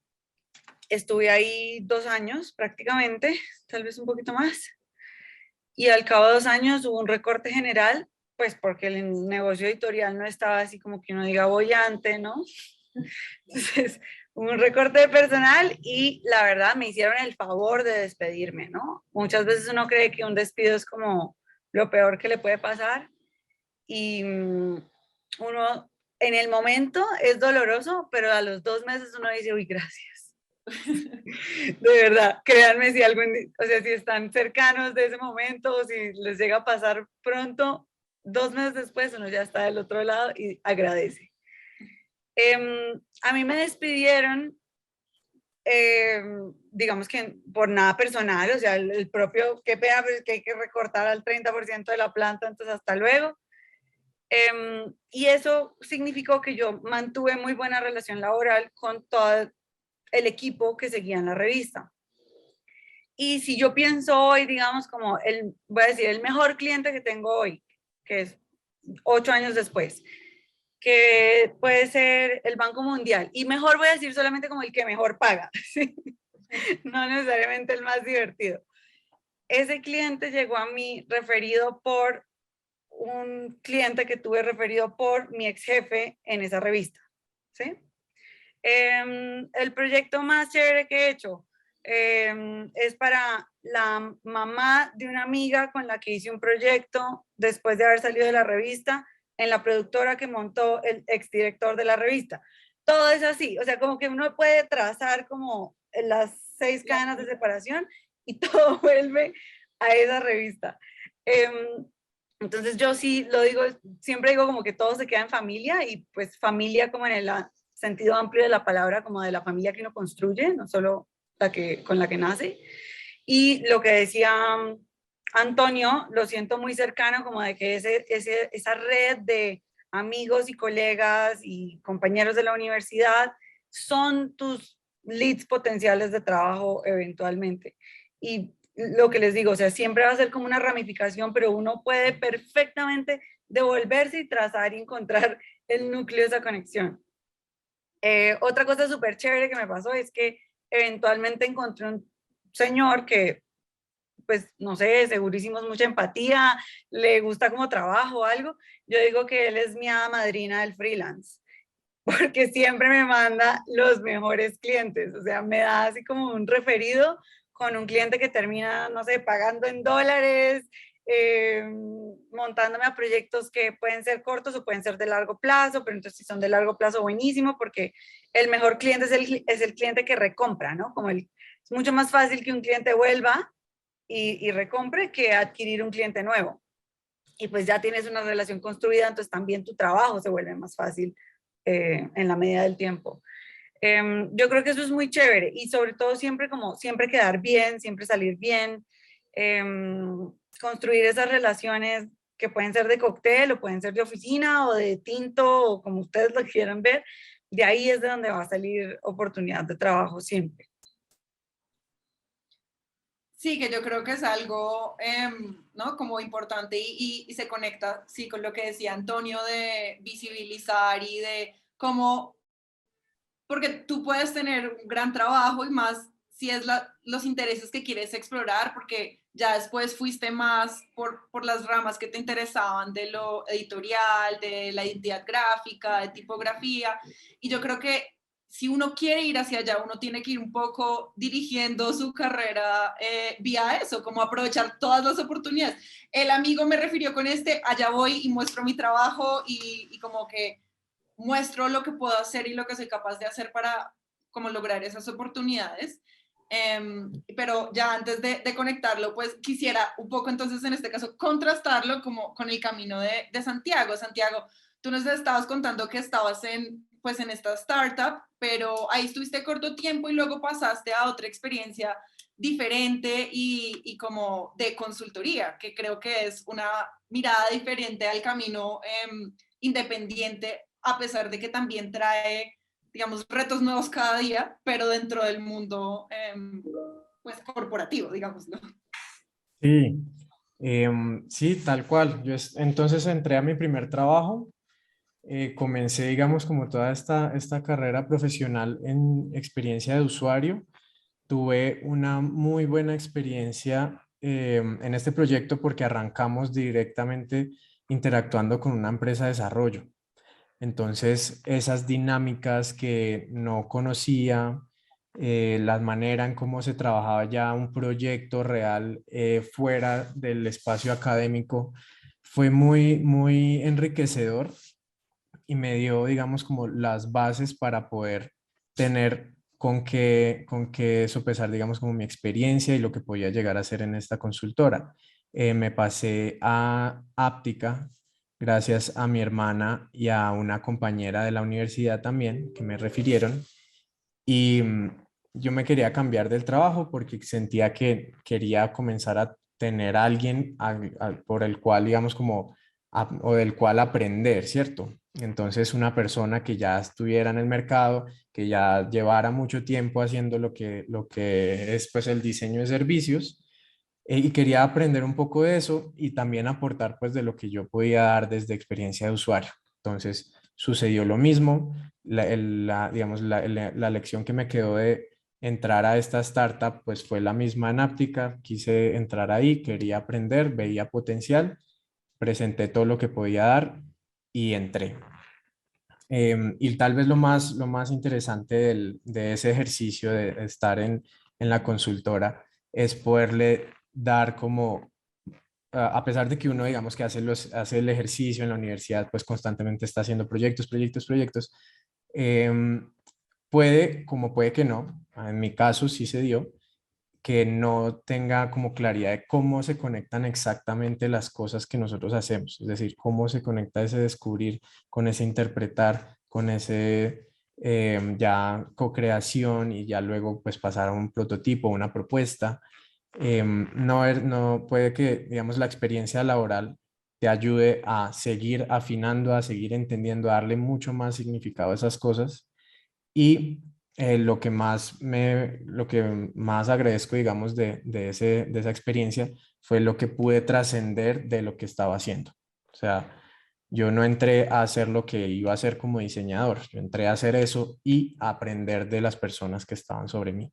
estuve ahí 2 años prácticamente, tal vez un poquito más. Y al cabo de 2 años hubo un recorte general, pues porque el negocio editorial no estaba así como que uno diga bollante, ¿no? Entonces, hubo un recorte de personal y la verdad me hicieron el favor de despedirme, ¿no? Muchas veces uno cree que un despido es como lo peor que le puede pasar y uno en el momento es doloroso, pero a los 2 meses uno dice, uy, gracias. De verdad, créanme si o sea, si están cercanos de ese momento o si les llega a pasar pronto, 2 meses después uno ya está del otro lado y agradece. A mí me despidieron, digamos que por nada personal, o sea, el propio, qué pena, pero es que hay que recortar al 30% de la planta, entonces hasta luego. Y eso significó que yo mantuve muy buena relación laboral con todo el equipo que seguía en la revista. Y si yo pienso hoy, digamos, como voy a decir, el mejor cliente que tengo hoy, que es 8 años después, que puede ser el Banco Mundial, y mejor voy a decir solamente como el que mejor paga, ¿sí? No necesariamente el más divertido. Ese cliente llegó a mí referido por un cliente que tuve referido por mi ex jefe en esa revista, ¿sí? El proyecto más chévere que he hecho es para la mamá de una amiga con la que hice un proyecto después de haber salido de la revista, en la productora que montó el exdirector de la revista. Todo es así, o sea, como que uno puede trazar como las 6 cadenas de separación y todo vuelve a esa revista. Entonces yo sí lo digo, siempre digo como que todo se queda en familia y pues familia como en el sentido amplio de la palabra, como de la familia que uno construye, no solo con la que nace. Y lo que decía Antonio, lo siento muy cercano, como de que esa red de amigos y colegas y compañeros de la universidad son tus leads potenciales de trabajo eventualmente. Y lo que les digo, o sea, siempre va a ser como una ramificación, pero uno puede perfectamente devolverse y trazar y encontrar el núcleo de esa conexión. Otra cosa súper chévere que me pasó es que eventualmente encontré un señor que, pues, no sé, segurísimo es mucha empatía, le gusta como trabajo o algo. Yo digo que él es mi hada madrina del freelance, porque siempre me manda los mejores clientes, o sea, me da así como un referido con un cliente que termina, no sé, pagando en dólares, montándome a proyectos que pueden ser cortos o pueden ser de largo plazo, pero entonces si son de largo plazo, buenísimo, porque el mejor cliente es el cliente que recompra, ¿no? Es mucho más fácil que un cliente vuelva y recompre que adquirir un cliente nuevo. Y pues ya tienes una relación construida, entonces también tu trabajo se vuelve más fácil en la medida del tiempo. Yo creo que eso es muy chévere y sobre todo siempre quedar bien, siempre salir bien, construir esas relaciones que pueden ser de cóctel o pueden ser de oficina o de tinto o como ustedes lo quieran ver, de ahí es de donde va a salir oportunidad de trabajo siempre. Sí, que yo creo que es algo, ¿no? Como importante y se conecta, sí, con lo que decía Antonio de visibilizar y de cómo, porque tú puedes tener un gran trabajo y más si es los intereses que quieres explorar, porque ya después fuiste más por las ramas que te interesaban de lo editorial, de la identidad gráfica, de tipografía, y yo creo que si uno quiere ir hacia allá, uno tiene que ir un poco dirigiendo su carrera vía eso, como aprovechar todas las oportunidades. El amigo me refirió con allá voy y muestro mi trabajo y como que muestro lo que puedo hacer y lo que soy capaz de hacer para como lograr esas oportunidades. Pero ya antes de conectarlo, pues quisiera un poco entonces en este caso contrastarlo como con el camino de Santiago. Santiago, tú nos estabas contando que estabas pues en esta startup, pero ahí estuviste corto tiempo y luego pasaste a otra experiencia diferente y como de consultoría, que creo que es una mirada diferente al camino independiente, a pesar de que también trae, digamos, retos nuevos cada día, pero dentro del mundo pues corporativo, digámoslo. Sí, sí, tal cual. Entonces entré a mi primer trabajo, comencé, digamos, como toda esta carrera profesional en experiencia de usuario. Tuve una muy buena experiencia en este proyecto porque arrancamos directamente interactuando con una empresa de desarrollo. Entonces, esas dinámicas que no conocía, la manera en cómo se trabajaba ya un proyecto real fuera del espacio académico, fue muy, muy enriquecedor y me dio, digamos, como las bases para poder tener con qué sopesar, digamos, como mi experiencia y lo que podía llegar a hacer en esta consultora. Me pasé a Áptica gracias a mi hermana y a una compañera de la universidad también que me refirieron y yo me quería cambiar del trabajo porque sentía que quería comenzar a tener a alguien por el cual, digamos, como, o del cual aprender, ¿cierto? Entonces, una persona que ya estuviera en el mercado, que ya llevara mucho tiempo haciendo lo que es, pues, el diseño de servicios, y quería aprender un poco de eso y también aportar, pues, de lo que yo podía dar desde experiencia de usuario. Entonces, sucedió lo mismo digamos, la lección que me quedó de entrar a esta startup, pues fue la misma en Áptica. Quise entrar ahí, quería aprender, veía potencial, presenté todo lo que podía dar y entré. Y tal vez lo más interesante de ese ejercicio de estar en la consultora es poderle dar como a pesar de que uno, digamos, que hace el ejercicio en la universidad, pues constantemente está haciendo proyectos, em, puede, como puede que no, en mi caso sí se dio, que no tenga como claridad de cómo se conectan exactamente las cosas que nosotros hacemos, es decir, cómo se conecta ese descubrir con ese interpretar, con ese ya co-creación y ya luego pues pasar a un prototipo, una propuesta. No puede que, digamos, la experiencia laboral te ayude a seguir afinando, a seguir entendiendo, a darle mucho más significado a esas cosas. Y lo que más agradezco, digamos, de esa experiencia fue lo que pude trascender de lo que estaba haciendo. O sea, yo no entré a hacer lo que iba a hacer como diseñador, yo entré a hacer eso y a aprender de las personas que estaban sobre mí,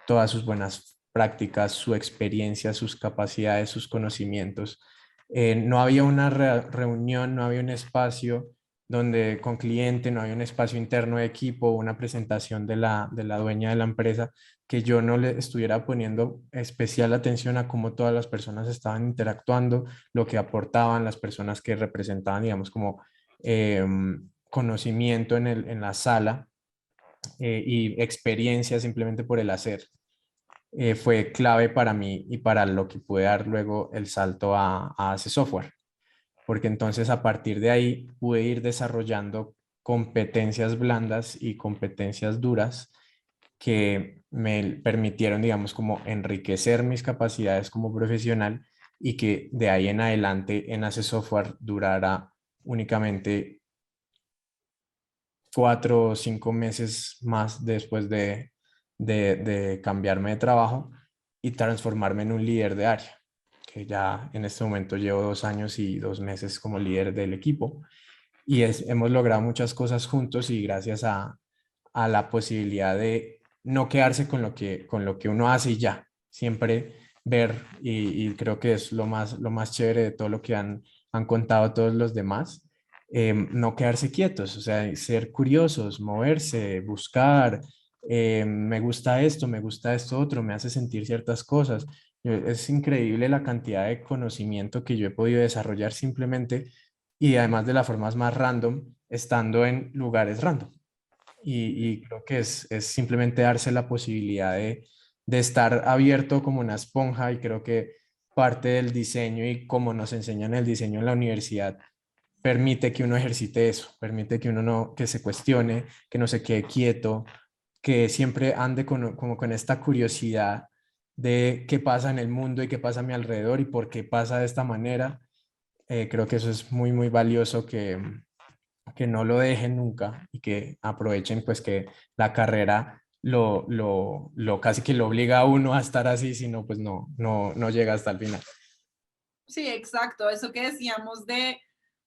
todas sus buenas prácticas, su experiencia, sus capacidades, sus conocimientos. No había una reunión, no había un espacio donde con cliente, no había un espacio interno de equipo, una presentación de la dueña de la empresa, que yo no le estuviera poniendo especial atención a cómo todas las personas estaban interactuando, lo que aportaban las personas que representaban, digamos, como conocimiento en la sala y experiencia simplemente por el hacer. Fue clave para mí y para lo que pude dar luego el salto a ese software, porque entonces a partir de ahí pude ir desarrollando competencias blandas y competencias duras que me permitieron, digamos, como enriquecer mis capacidades como profesional y que de ahí en adelante en ese software durara únicamente 4 o 5 meses más después de cambiarme de trabajo y transformarme en un líder de área, que ya en este momento llevo 2 años y 2 meses como líder del equipo y hemos logrado muchas cosas juntos y gracias a la posibilidad de no quedarse con lo que uno hace y ya, siempre ver y creo que es lo más chévere de todo lo que han contado todos los demás, no quedarse quietos, o sea, ser curiosos, moverse, buscar, me gusta esto otro, me hace sentir ciertas cosas. Es increíble la cantidad de conocimiento que yo he podido desarrollar simplemente y además de las formas más random, estando en lugares random. Y creo que es simplemente darse la posibilidad de estar abierto como una esponja y creo que parte del diseño y como nos enseñan el diseño en la universidad permite que uno ejercite eso, permite que uno no, que se cuestione, que no se quede quieto, que siempre ande como con esta curiosidad de qué pasa en el mundo y qué pasa a mi alrededor y por qué pasa de esta manera. Creo que eso es muy, muy valioso, que no lo dejen nunca y que aprovechen pues que la carrera lo casi que lo obliga a uno a estar así, si no, pues no llega hasta el final. Sí, exacto. Eso que decíamos de,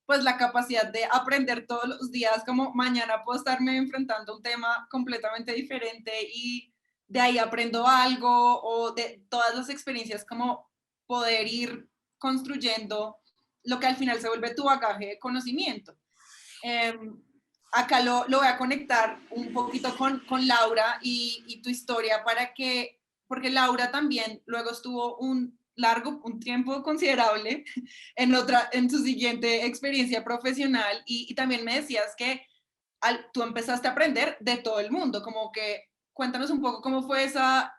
pues, la capacidad de aprender todos los días, como mañana puedo estarme enfrentando a un tema completamente diferente y de ahí aprendo algo, o de todas las experiencias, como poder ir construyendo lo que al final se vuelve tu bagaje de conocimiento. Em, Acá lo voy a conectar un poquito con Laura y tu historia para que, porque Laura también luego estuvo un tiempo considerable en su siguiente experiencia profesional y también me decías que tú empezaste a aprender de todo el mundo, como que cuéntanos un poco cómo fue esa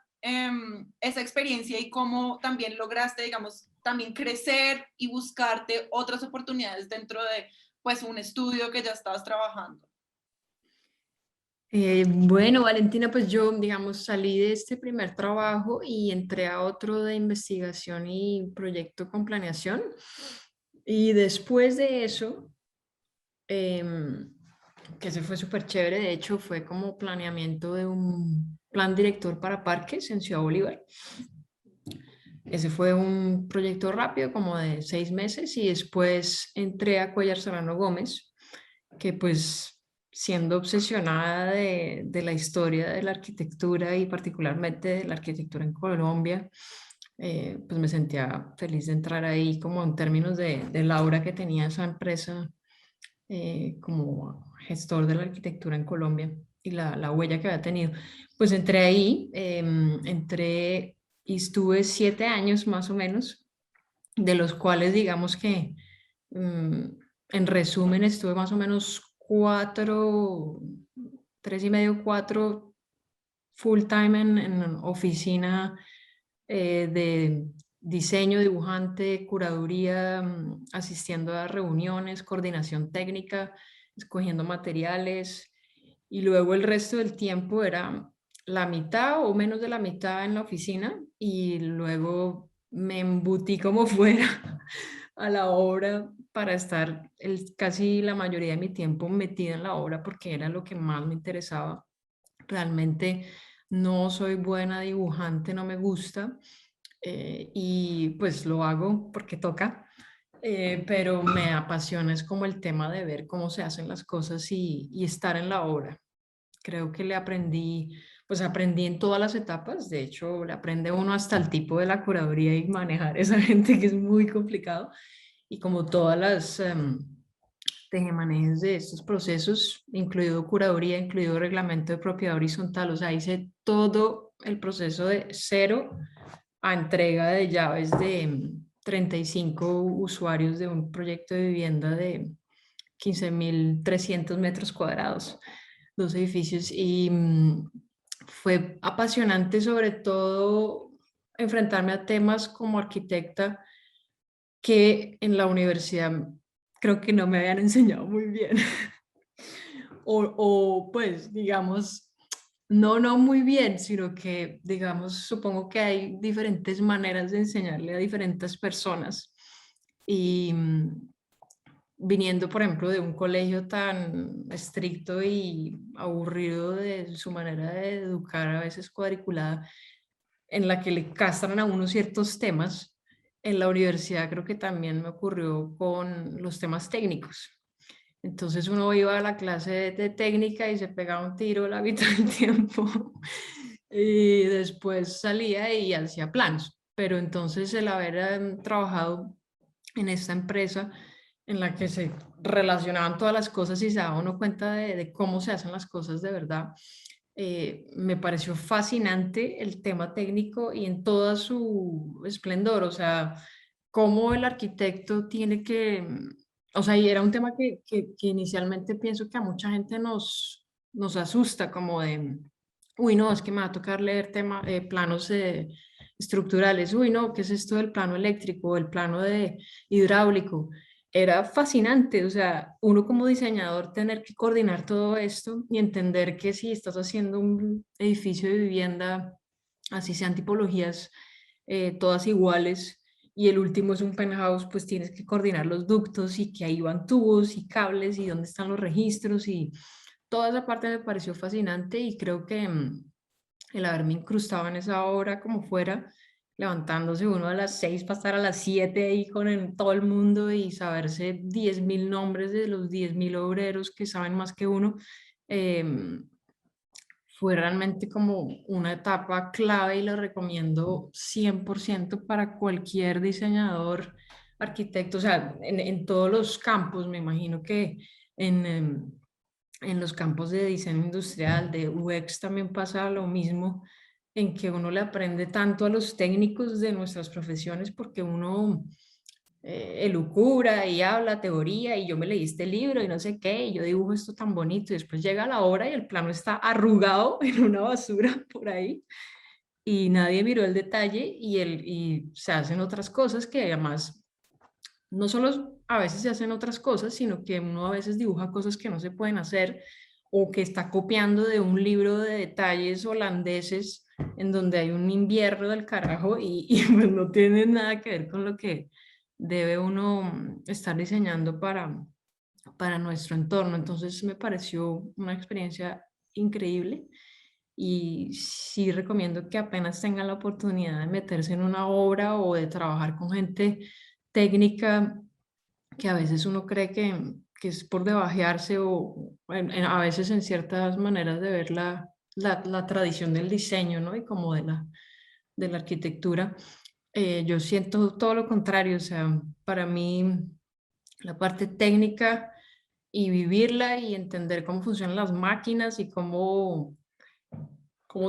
experiencia y cómo también lograste, digamos, también crecer y buscarte otras oportunidades dentro de pues un estudio que ya estabas trabajando. Bueno, Valentina, pues yo, digamos, salí de este primer trabajo y entré a otro de investigación y proyecto con planeación. Y después de eso, que ese fue súper chévere, de hecho fue como planeamiento de un plan director para parques en Ciudad Bolívar. Ese fue un proyecto rápido, como de 6 meses, y después entré a Cuéllar Serrano Gómez, que pues siendo obsesionada de la historia de la arquitectura y particularmente de la arquitectura en Colombia, pues me sentía feliz de entrar ahí como en términos del aura que tenía esa empresa como gestor de la arquitectura en Colombia y la huella que había tenido. Pues entré ahí, entré y estuve 7 años más o menos, de los cuales digamos que en resumen estuve más o menos 4, 3 y medio, 4 full time en oficina de diseño, dibujante, curaduría, asistiendo a reuniones, coordinación técnica, escogiendo materiales, y luego el resto del tiempo era la mitad o menos de la mitad en la oficina y luego me embutí como fuera a la obra para estar casi la mayoría de mi tiempo metida en la obra porque era lo que más me interesaba. Realmente no soy buena dibujante, no me gusta, y pues lo hago porque toca, pero me apasiona, es como el tema de ver cómo se hacen las cosas y estar en la obra. Creo que le aprendí, pues aprendí en todas las etapas, de hecho le aprende uno hasta el tipo de la curaduría y manejar esa gente que es muy complicado, y como todas las tejemanejes de estos procesos, incluido curaduría, incluido reglamento de propiedad horizontal, o sea, hice todo el proceso de cero a entrega de llaves de 35 usuarios de un proyecto de vivienda de 15.300 metros cuadrados, 2 edificios, y fue apasionante sobre todo enfrentarme a temas como arquitecta que en la universidad creo que no me habían enseñado muy bien. O pues digamos, no muy bien, sino que digamos, supongo que hay diferentes maneras de enseñarle a diferentes personas. Y viniendo, por ejemplo, de un colegio tan estricto y aburrido de su manera de educar, a veces cuadriculada, en la que le castran a uno ciertos temas, en la universidad creo que también me ocurrió con los temas técnicos. Entonces uno iba a la clase de técnica y se pegaba un tiro la mitad del tiempo y después salía y hacía planos. Pero entonces el haber trabajado en esta empresa en la que se relacionaban todas las cosas y se daba uno cuenta de cómo se hacen las cosas de verdad, me pareció fascinante el tema técnico y en toda su esplendor, o sea, cómo el arquitecto tiene que, o sea, y era un tema que inicialmente pienso que a mucha gente nos asusta, como de, uy, no, es que me va a tocar leer planos estructurales, uy, no, ¿qué es esto del plano eléctrico, el plano de hidráulico? era fascinante, o sea, uno como diseñador tener que coordinar todo esto y entender que si estás haciendo un edificio de vivienda, así sean tipologías todas iguales, y el último es un penthouse, pues tienes que coordinar los ductos y que ahí van tubos y cables y dónde están los registros y toda esa parte me pareció fascinante y creo que el haberme incrustado en esa obra como fuera, levantándose uno a las 6 para estar a las 7 ahí con todo el mundo y saberse 10.000 nombres de los 10.000 obreros que saben más que uno, eh, fue realmente como una etapa clave y lo recomiendo 100% para cualquier diseñador, arquitecto, o sea, en todos los campos, me imagino que en los campos de diseño industrial, de UX también pasa lo mismo, en que uno le aprende tanto a los técnicos de nuestras profesiones porque uno elucubra y habla teoría y yo me leí este libro y no sé qué, y yo dibujo esto tan bonito y después llega la hora y el plano está arrugado en una basura por ahí y nadie miró el detalle y se hacen otras cosas que además no solo a veces se hacen otras cosas, sino que uno a veces dibuja cosas que no se pueden hacer o que está copiando de un libro de detalles holandeses en donde hay un invierno del carajo y pues no tiene nada que ver con lo que debe uno estar diseñando para nuestro entorno. Entonces me pareció una experiencia increíble y sí recomiendo que apenas tengan la oportunidad de meterse en una obra o de trabajar con gente técnica que a veces uno cree que es por debajearse o a veces en ciertas maneras de ver la tradición del diseño, ¿no? Y como de la arquitectura. Yo siento todo lo contrario, o sea, para mí la parte técnica y vivirla y entender cómo funcionan las máquinas y cómo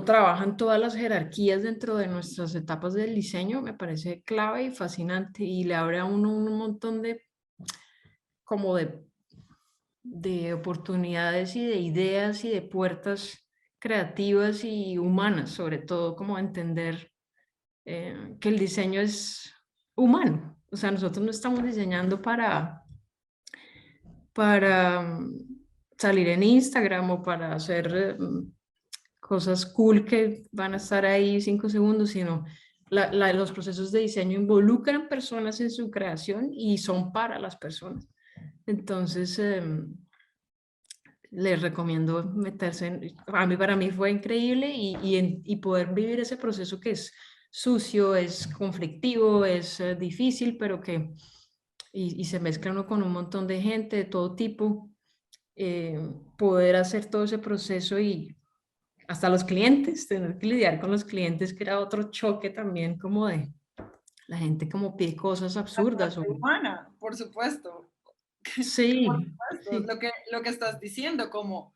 trabajan todas las jerarquías dentro de nuestras etapas del diseño me parece clave y fascinante y le abre a uno un montón de como de oportunidades y de ideas y de puertas creativas y humanas, sobre todo como entender que el diseño es humano. O sea, nosotros no estamos diseñando para salir en Instagram o para hacer cosas cool que van a estar ahí 5 segundos, sino los procesos de diseño involucran personas en su creación y son para las personas. Entonces, les recomiendo meterse para mí fue increíble y poder vivir ese proceso que es sucio, es conflictivo, es difícil, pero que y se mezcla uno con un montón de gente de todo tipo, poder hacer todo ese proceso y hasta los clientes, tener que lidiar con los clientes, que era otro choque también como de la gente como pide cosas La absurdas. parte humana, por supuesto. Por Sí, supuesto, sí. lo que estás diciendo, como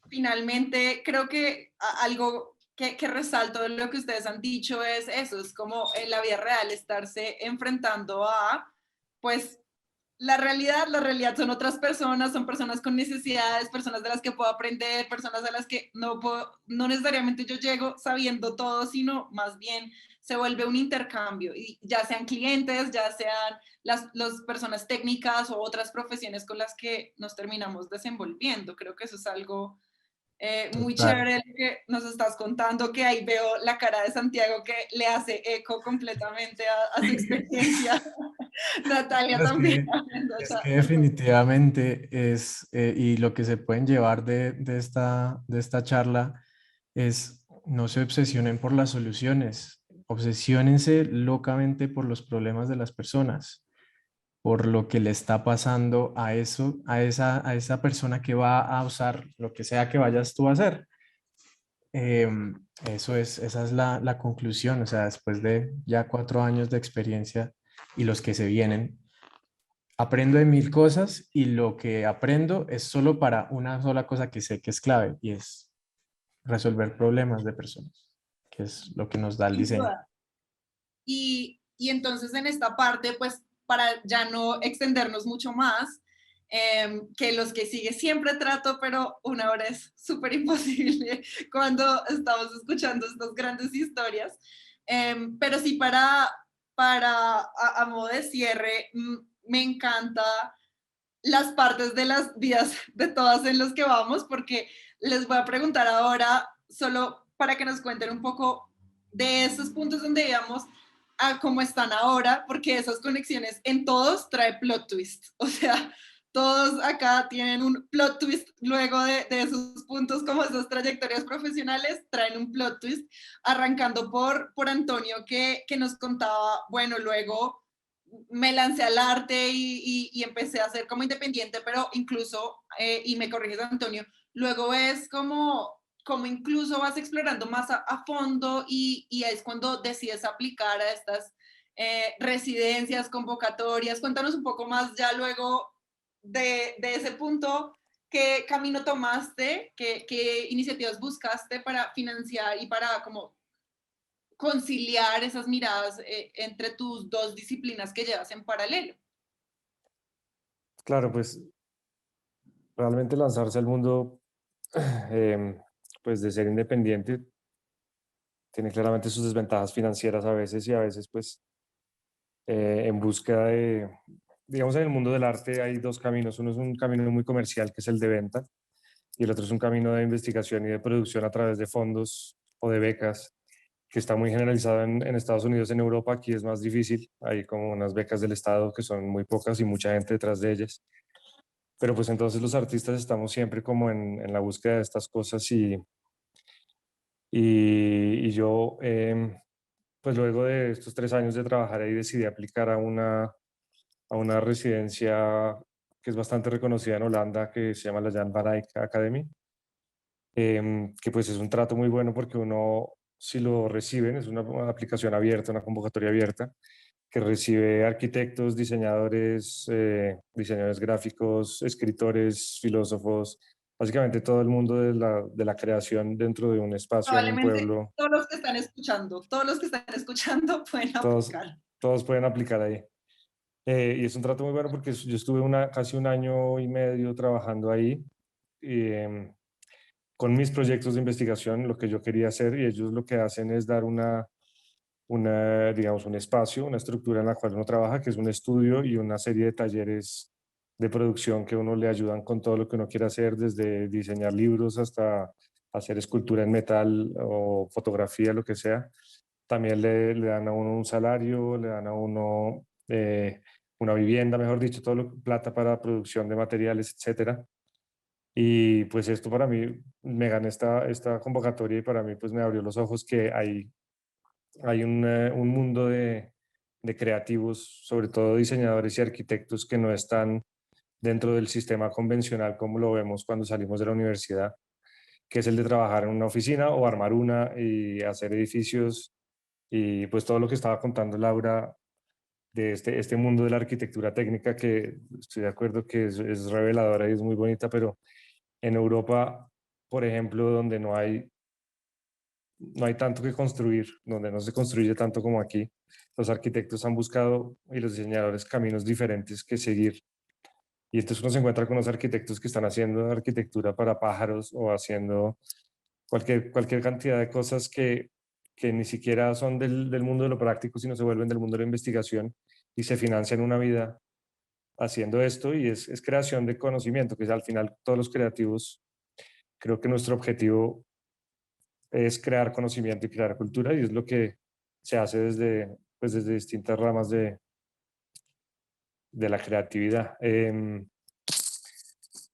finalmente creo que algo que resalto de lo que ustedes han dicho es eso, es como en la vida real estarse enfrentando a, pues, la realidad son otras personas, son personas con necesidades, personas de las que puedo aprender, personas a las que no puedo, no necesariamente yo llego sabiendo todo, sino más bien se vuelve un intercambio, y ya sean clientes, ya sean las personas técnicas o otras profesiones con las que nos terminamos desenvolviendo. Creo que eso es algo muy Total. chévere lo que nos estás contando, que ahí veo la cara de Santiago que le hace eco completamente a su experiencia. Natalia Pero también. es que definitivamente y lo que se pueden llevar de esta charla es no se obsesionen por las soluciones, obsesiónense locamente por los problemas de las personas, por lo que le está pasando a eso, a esa persona que va a usar lo que sea que vayas tú a hacer. Esa es la conclusión, o sea, después de ya 4 años de experiencia y los que se vienen, aprendo de 1000 cosas y lo que aprendo es solo para una sola cosa que sé que es clave y es resolver problemas de personas, que es lo que nos da el Sin diseño. duda. Y entonces en esta parte, pues para ya no extendernos mucho más, que los que sigue siempre trato, pero una hora es súper imposible cuando estamos escuchando estas grandes historias. Pero sí, a modo de cierre, me encanta las partes de las vidas de todas en los que vamos, porque les voy a preguntar ahora, solo para que nos cuenten un poco de esos puntos donde íbamos a cómo están ahora, porque esas conexiones en todos trae plot twist. O sea, todos acá tienen un plot twist luego de esos puntos, como esas trayectorias profesionales, traen un plot twist, arrancando por Antonio, que nos contaba, bueno, luego me lancé al arte y empecé a ser como independiente, pero incluso, y me corriges Antonio, luego es como incluso vas explorando más a fondo y es cuando decides aplicar a estas residencias, convocatorias. Cuéntanos un poco más ya luego de ese punto, qué camino tomaste, qué iniciativas buscaste para financiar y para como conciliar esas miradas entre tus dos disciplinas que llevas en paralelo. Claro, pues realmente lanzarse al mundo, pues de ser independiente, tiene claramente sus desventajas financieras a veces y a veces pues en busca de, digamos en el mundo del arte hay dos caminos. Uno es un camino muy comercial que es el de venta y el otro es un camino de investigación y de producción a través de fondos o de becas que está muy generalizado en Estados Unidos. En Europa aquí es más difícil, hay como unas becas del Estado que son muy pocas y mucha gente detrás de ellas. Pero pues entonces los artistas estamos siempre como en la búsqueda de estas cosas y yo, pues luego de estos 3 años de trabajar ahí decidí aplicar a una residencia que es bastante reconocida en Holanda, que se llama la Jan van Eyck Academy, que pues es un trato muy bueno porque uno, si lo reciben, es una aplicación abierta, una convocatoria abierta, que recibe arquitectos, diseñadores, diseñadores gráficos, escritores, filósofos, básicamente todo el mundo de la creación dentro de un espacio en un Probablemente pueblo. todos los que están escuchando pueden Todos, aplicar. todos pueden aplicar ahí. Y es un trato muy bueno porque yo estuve casi 1 año y medio trabajando ahí con mis proyectos de investigación, lo que yo quería hacer, y ellos lo que hacen es dar digamos, un espacio, una estructura en la cual uno trabaja, que es un estudio y una serie de talleres de producción que uno le ayudan con todo lo que uno quiere hacer, desde diseñar libros hasta hacer escultura en metal o fotografía, lo que sea. También le dan a uno un salario, le dan a uno una vivienda, mejor dicho, plata para producción de materiales, etcétera. Y pues esto para mí, me gané esta convocatoria y para mí pues me abrió los ojos que hay un mundo de creativos, sobre todo diseñadores y arquitectos que no están dentro del sistema convencional como lo vemos cuando salimos de la universidad, que es el de trabajar en una oficina o armar una y hacer edificios y pues todo lo que estaba contando Laura de este mundo de la arquitectura técnica que estoy de acuerdo que es reveladora y es muy bonita, pero en Europa, por ejemplo, donde no hay tanto que construir, donde no se construye tanto como aquí, los arquitectos han buscado y los diseñadores caminos diferentes que seguir. Y entonces uno se encuentra con los arquitectos que están haciendo arquitectura para pájaros o haciendo cualquier cantidad de cosas que ni siquiera son del mundo de lo práctico, sino se vuelven del mundo de la investigación y se financian una vida haciendo esto y es creación de conocimiento, que es al final todos los creativos, creo que nuestro objetivo es crear conocimiento y crear cultura y es lo que se hace pues desde distintas ramas de la creatividad.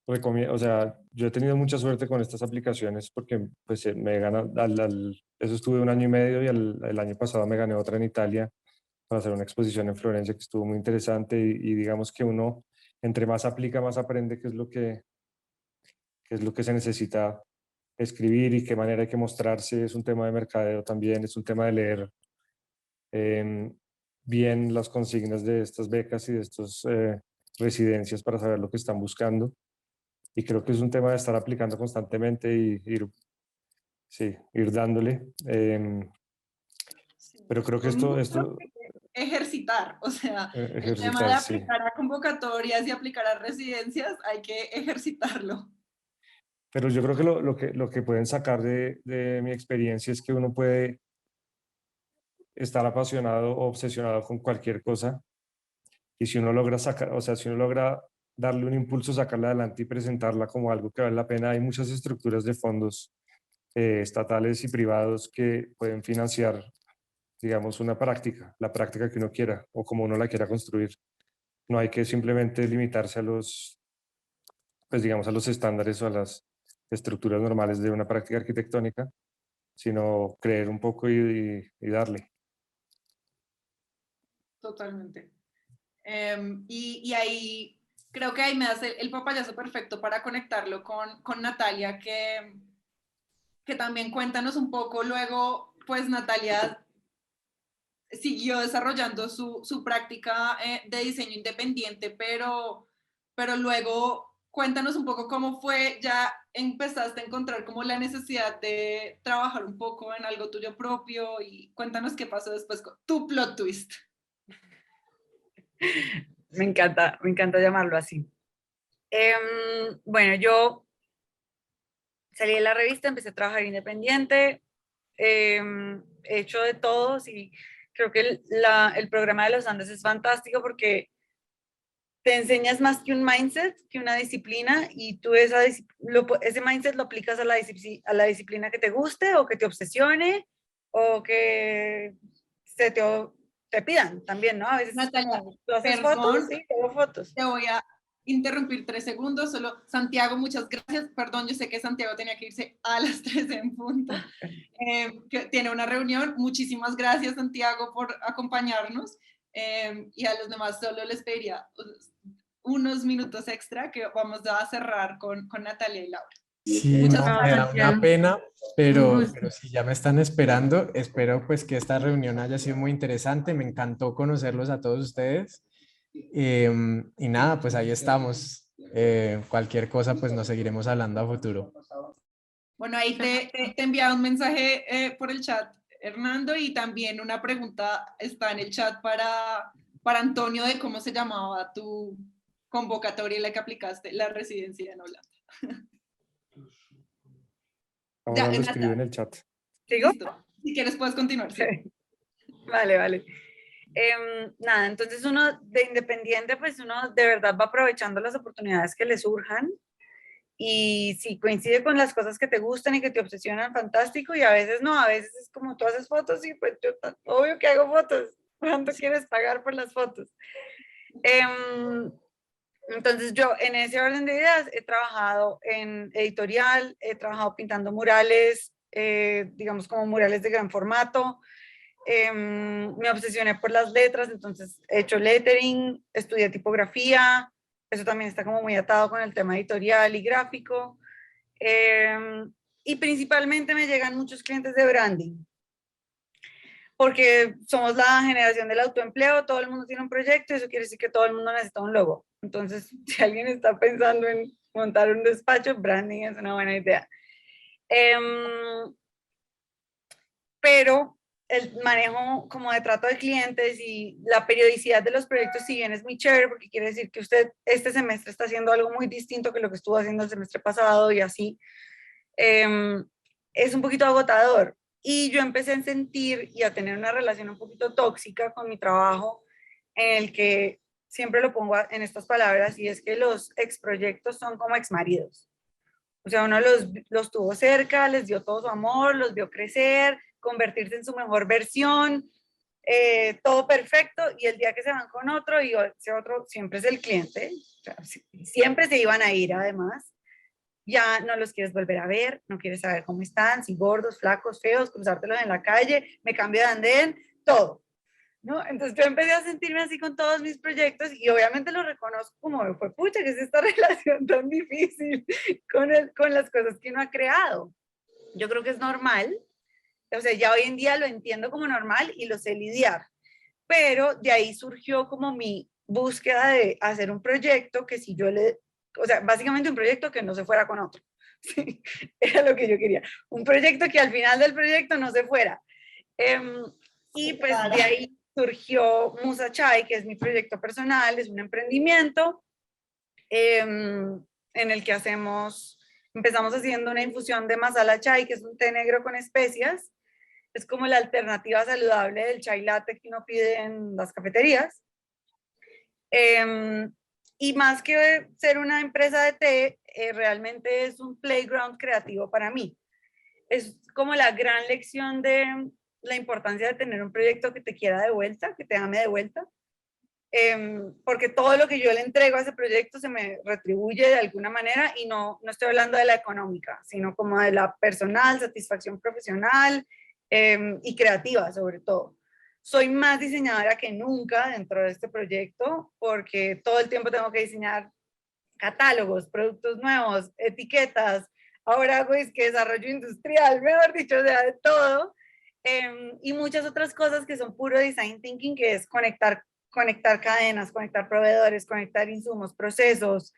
O sea, yo he tenido mucha suerte con estas aplicaciones porque pues, me gana, eso estuve 1 año y medio y el año pasado me gané otra en Italia para hacer una exposición en Florencia que estuvo muy interesante y digamos que uno entre más aplica, más aprende qué es lo que se necesita escribir y qué manera hay que mostrarse. Es un tema de mercadeo también, es un tema de leer bien las consignas de estas becas y de estas residencias para saber lo que están buscando. Y creo que es un tema de estar aplicando constantemente y sí, ir dándole. Pero creo que Con mucho esto que ejercitar, o sea, el tema de ejercitar, sí. aplicar a convocatorias y aplicar a residencias, hay que ejercitarlo. Pero yo creo que lo que pueden sacar de mi experiencia es que uno puede estar apasionado o obsesionado con cualquier cosa Y si uno logra sacar, o sea, si uno logra darle un impulso, sacarla adelante y presentarla como algo que vale la pena, hay muchas estructuras de fondos estatales y privados que pueden financiar, digamos, una práctica, la práctica que uno quiera o como uno la quiera construir. No hay que simplemente limitarse a los, pues digamos, a los estándares o a las estructuras normales de una práctica arquitectónica, sino creer un poco y darle. Totalmente. Y ahí creo que ahí me das el papayazo perfecto para conectarlo con Natalia, que también cuéntanos un poco luego, pues Natalia siguió desarrollando su práctica de diseño independiente, pero luego cuéntanos un poco cómo fue, ya empezaste a encontrar como la necesidad de trabajar un poco en algo tuyo propio y cuéntanos qué pasó después con tu plot twist. Me encanta llamarlo así. Bueno, yo salí de la revista, empecé a trabajar independiente, he hecho de todo, sí, creo que el programa de los Andes es fantástico porque te enseñas más que un mindset, que una disciplina, y tú ese mindset lo aplicas a la disciplina que te guste o que te obsesione o que te pidan también, ¿no? A veces Natalia, tú haces perdón, fotos, sí, hago fotos. te voy a interrumpir 3 segundos, solo Santiago, muchas gracias, perdón, yo sé que Santiago tenía que irse a las 3 en punto, que tiene una reunión, muchísimas gracias Santiago por acompañarnos, y a los demás solo les pediría unos minutos extra que vamos a cerrar con Natalia y Laura. Sí, Muchas no, No, me gracias. da una Santiago, pena, un pero gusto. si ya me están esperando, espero pues que esta reunión haya sido muy interesante. Me encantó conocerlos a todos ustedes. Y nada, pues ahí estamos. Cualquier cosa, pues nos seguiremos hablando a futuro. Bueno, ahí te envía un mensaje por el chat, Hernando, y también una pregunta está en el chat para Antonio de cómo se llamaba tu convocatoria en la que aplicaste la residencia en Holanda. Ya, Ahora lo escribo en Nata, el chat. ¿Sigo? listo. Si quieres puedes continuar, sí. Vale. Nada, entonces uno de independiente, pues uno de verdad va aprovechando las oportunidades que le surjan y si coincide con las cosas que te gustan y que te obsesionan, fantástico, y a veces no, a veces es como tú haces fotos y pues yo obvio que hago fotos, ¿cuánto quieres pagar por las fotos? Entonces yo en ese orden de ideas he trabajado en editorial, he trabajado pintando murales, digamos como murales de gran formato. Me obsesioné por las letras, entonces he hecho lettering, estudié tipografía, eso también está como muy atado con el tema editorial y gráfico. Y principalmente me llegan muchos clientes de branding, porque somos la generación del autoempleo, todo el mundo tiene un proyecto y eso quiere decir que todo el mundo necesita un logo. Entonces, si alguien está pensando en montar un despacho, branding es una buena idea. Pero el manejo como de trato de clientes y la periodicidad de los proyectos, si bien es muy chévere, porque quiere decir que usted este semestre está haciendo algo muy distinto que lo que estuvo haciendo el semestre pasado y así, es un poquito agotador. Y yo empecé a sentir y a tener una relación un poquito tóxica con mi trabajo, en el que siempre lo pongo en estas palabras, y es que los exproyectos son como exmaridos. O sea, uno los tuvo cerca, les dio todo su amor, los vio crecer, convertirse en su mejor versión, todo perfecto, y el día que se van con otro, y ese otro siempre es el cliente, o sea, siempre se iban a ir además, ya no los quieres volver a ver, no quieres saber cómo están, si gordos, flacos, feos, cruzártelos en la calle, me cambio de andén, todo, ¿no? Entonces yo empecé a sentirme así con todos mis proyectos y obviamente lo reconozco como, fue pucha, que es esta relación tan difícil con las cosas que uno ha creado. Yo creo que es normal, o sea, ya hoy en día lo entiendo como normal y lo sé lidiar, pero de ahí surgió como mi búsqueda de hacer un proyecto que si yo o sea, básicamente un proyecto que no se fuera con otro. Sí, era lo que yo quería. Un proyecto que al final del proyecto no se fuera. Y pues de ahí surgió Musa Chai, que es mi proyecto personal, es un emprendimiento en el que empezamos haciendo una infusión de masala chai, que es un té negro con especias. Es como la alternativa saludable del chai latte que uno pide en las cafeterías. Y más que ser una empresa de té, realmente es un playground creativo para mí. Es como la gran lección de la importancia de tener un proyecto que te quiera de vuelta, que te ame de vuelta, porque todo lo que yo le entrego a ese proyecto se me retribuye de alguna manera, y no estoy hablando de la económica, sino como de la personal, satisfacción profesional y creativa sobre todo. Soy más diseñadora que nunca dentro de este proyecto, porque todo el tiempo tengo que diseñar catálogos, productos nuevos, etiquetas. Ahora hago es que desarrollo industrial, mejor dicho, o sea, de todo. Y muchas otras cosas que son puro design thinking, que es conectar cadenas, conectar proveedores, conectar insumos, procesos,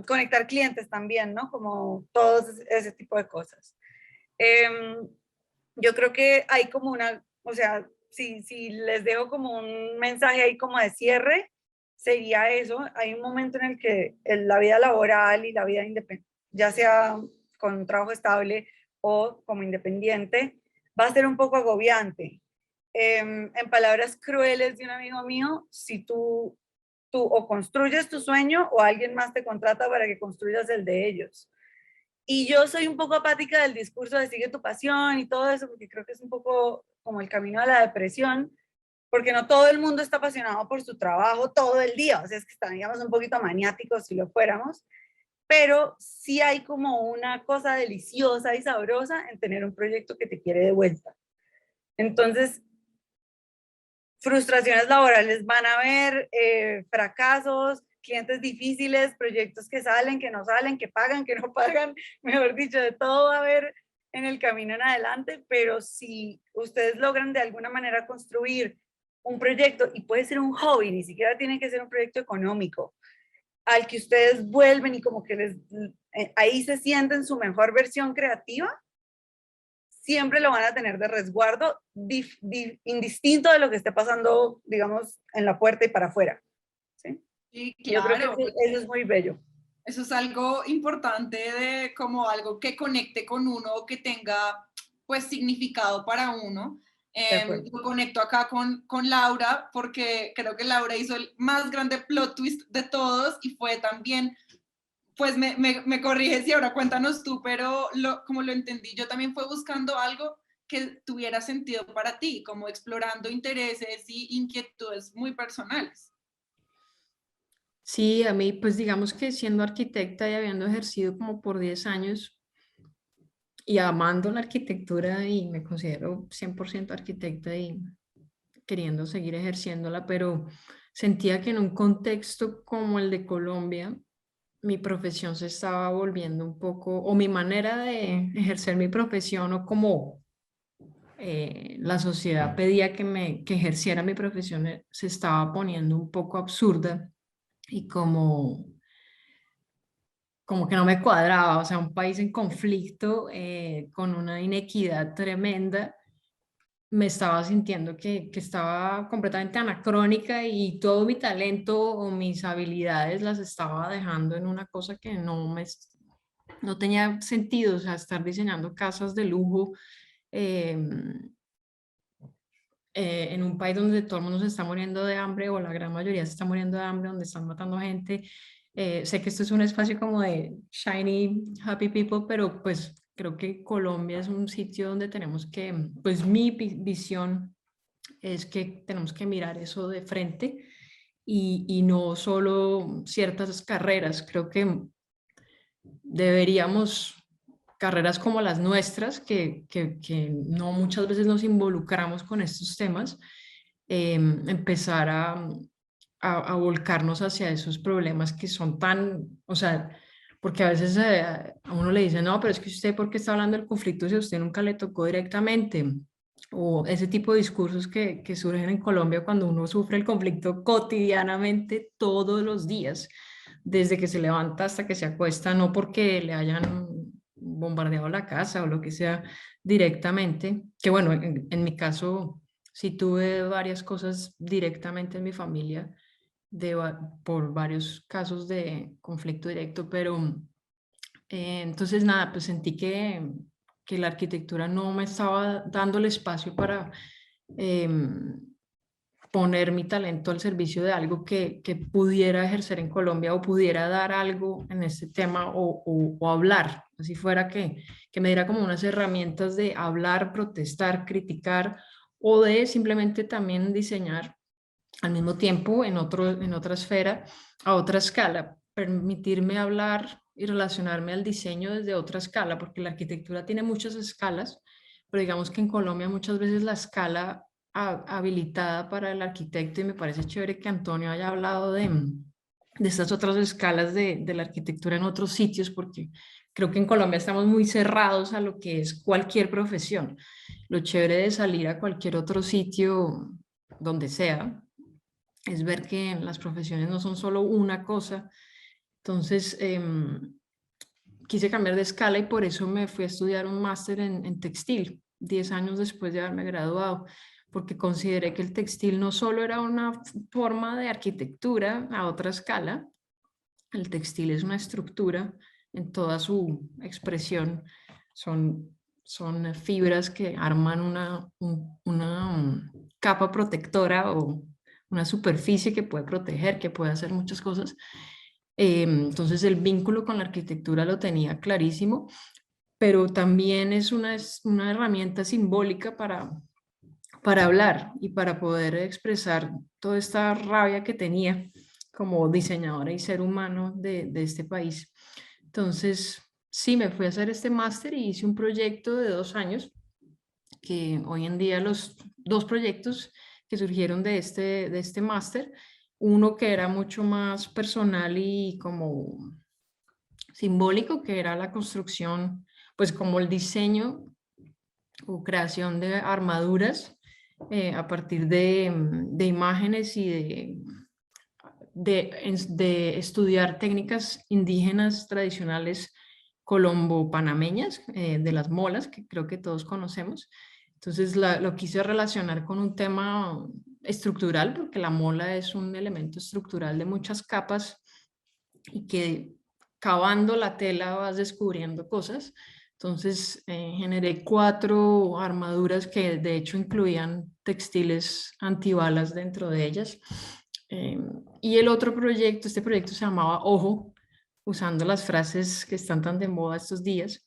conectar clientes también, ¿no? Como todo ese tipo de cosas. Yo creo que hay como o sea, si les dejo como un mensaje ahí como de cierre, sería eso. Hay un momento en el que la vida laboral y la vida independiente, ya sea con un trabajo estable o como independiente, va a ser un poco agobiante. En palabras crueles de un amigo mío, si tú o construyes tu sueño o alguien más te contrata para que construyas el de ellos. Y yo soy un poco apática del discurso de sigue tu pasión y todo eso, porque creo que es un poco como el camino a la depresión, porque no todo el mundo está apasionado por su trabajo todo el día, o sea, es que estaríamos un poquito maniáticos si lo fuéramos, pero sí hay como una cosa deliciosa y sabrosa en tener un proyecto que te quiere de vuelta. Entonces, frustraciones laborales van a haber, fracasos, clientes difíciles, proyectos que salen, que no salen, que pagan, que no pagan, mejor dicho, de todo va a haber en el camino en adelante, pero si ustedes logran de alguna manera construir un proyecto, y puede ser un hobby, ni siquiera tiene que ser un proyecto económico, al que ustedes vuelven y como que ahí se sienten su mejor versión creativa, siempre lo van a tener de resguardo, indistinto de lo que esté pasando, digamos, en la puerta y para afuera. ¿Sí? Sí, Yo creo claro. que eso es muy bello. Eso es algo importante, de como algo que conecte con uno, que tenga pues significado para uno. Lo conecto acá con Laura, porque creo que Laura hizo el más grande plot twist de todos, y fue también, pues me corriges y ahora cuéntanos tú, pero como lo entendí, yo también fue buscando algo que tuviera sentido para ti, como explorando intereses y inquietudes muy personales. Sí, a mí, pues digamos que siendo arquitecta y habiendo ejercido como por 10 años y amando la arquitectura, y me considero 100% arquitecta y queriendo seguir ejerciéndola, pero sentía que en un contexto como el de Colombia, mi profesión se estaba volviendo un poco, o mi manera de ejercer mi profesión, o como la sociedad pedía que ejerciera mi profesión, se estaba poniendo un poco absurda, y como que no me cuadraba. O sea, un país en conflicto, con una inequidad tremenda, me estaba sintiendo que estaba completamente anacrónica, y todo mi talento o mis habilidades las estaba dejando en una cosa que no tenía sentido. O sea, estar diseñando casas de lujo en un país donde todo el mundo se está muriendo de hambre, o la gran mayoría se está muriendo de hambre, donde están matando gente. Sé que esto es un espacio como de shiny, happy people, pero pues creo que Colombia es un sitio donde tenemos que, pues mi visión es que tenemos que mirar eso de frente, y no solo ciertas carreras. Creo que deberíamos, carreras como las nuestras, que no muchas veces nos involucramos con estos temas, empezar a volcarnos hacia esos problemas que son tan, o sea, porque a veces a uno le dicen, no, pero es que usted, ¿por qué está hablando del conflicto si a usted nunca le tocó directamente? O ese tipo de discursos que surgen en Colombia cuando uno sufre el conflicto cotidianamente todos los días, desde que se levanta hasta que se acuesta, no porque le hayan bombardeado la casa o lo que sea directamente, que bueno, en mi caso sí tuve varias cosas directamente en mi familia, por varios casos de conflicto directo, pero entonces nada, pues sentí que la arquitectura no me estaba dando el espacio para poner mi talento al servicio de algo que pudiera ejercer en Colombia o pudiera dar algo en este tema o hablar, así fuera que me diera como unas herramientas de hablar, protestar, criticar o de simplemente también diseñar al mismo tiempo en otra esfera, a otra escala, permitirme hablar y relacionarme al diseño desde otra escala, porque la arquitectura tiene muchas escalas, pero digamos que en Colombia muchas veces la escala habilitada para el arquitecto, y me parece chévere que Antonio haya hablado de estas otras escalas de la arquitectura en otros sitios, porque creo que en Colombia estamos muy cerrados a lo que es cualquier profesión. Lo chévere de salir a cualquier otro sitio, donde sea, es ver que las profesiones no son solo una cosa. Entonces, quise cambiar de escala y por eso me fui a estudiar un máster en textil, 10 años después de haberme graduado, porque consideré que el textil no solo era una forma de arquitectura a otra escala, el textil es una estructura en toda su expresión, son fibras que arman una capa protectora o una superficie que puede proteger, que puede hacer muchas cosas. Entonces el vínculo con la arquitectura lo tenía clarísimo, pero también es una herramienta simbólica para hablar y para poder expresar toda esta rabia que tenía como diseñadora y ser humano de este país. Entonces, sí, me fui a hacer este máster y hice un proyecto de 2 años, que hoy en día los 2 proyectos que surgieron de este máster, uno que era mucho más personal y como simbólico, que era la construcción, pues como el diseño o creación de armaduras a partir de imágenes y de estudiar técnicas indígenas tradicionales colombo-panameñas, de las molas, que creo que todos conocemos. Entonces lo quise relacionar con un tema estructural, porque la mola es un elemento estructural de muchas capas y que cavando la tela vas descubriendo cosas. Entonces generé 4 armaduras que de hecho incluían textiles antibalas dentro de ellas. Y el otro proyecto, este proyecto se llamaba Ojo, usando las frases que están tan de moda estos días.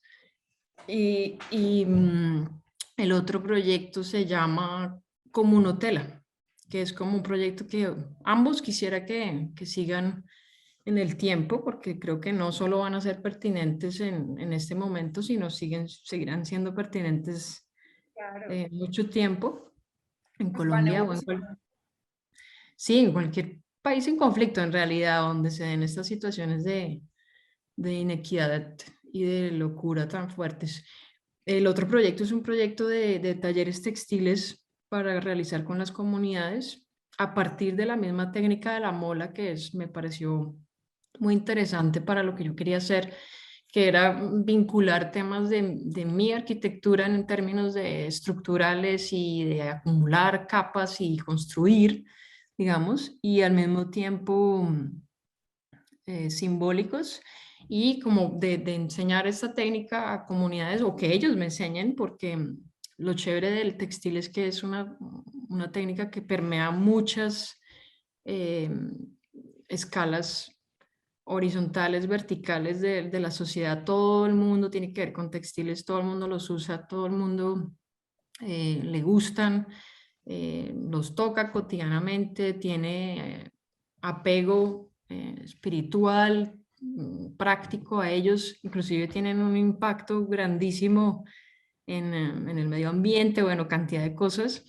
Y el otro proyecto se llama Comunotela, que es como un proyecto que ambos quisiera que sigan en el tiempo, porque creo que no solo van a ser pertinentes en este momento, sino seguirán siendo pertinentes Claro, mucho tiempo en pues van Colombia o evolucionando. sí, en cualquier país en conflicto en realidad, donde se den estas situaciones de inequidad y de locura tan fuertes. El otro proyecto es un proyecto de talleres textiles para realizar con las comunidades a partir de la misma técnica de la mola, me pareció muy interesante para lo que yo quería hacer, que era vincular temas de mi arquitectura en términos de estructurales y de acumular capas y construir, digamos, y al mismo tiempo simbólicos y como de enseñar esta técnica a comunidades o que ellos me enseñen, porque lo chévere del textil es que es una técnica que permea muchas eh, escalas horizontales, verticales de la sociedad. Todo el mundo tiene que ver con textiles, todo el mundo los usa, todo el mundo le gustan, los toca cotidianamente, tiene apego espiritual, práctico a ellos, inclusive tienen un impacto grandísimo en el medio ambiente, bueno, cantidad de cosas.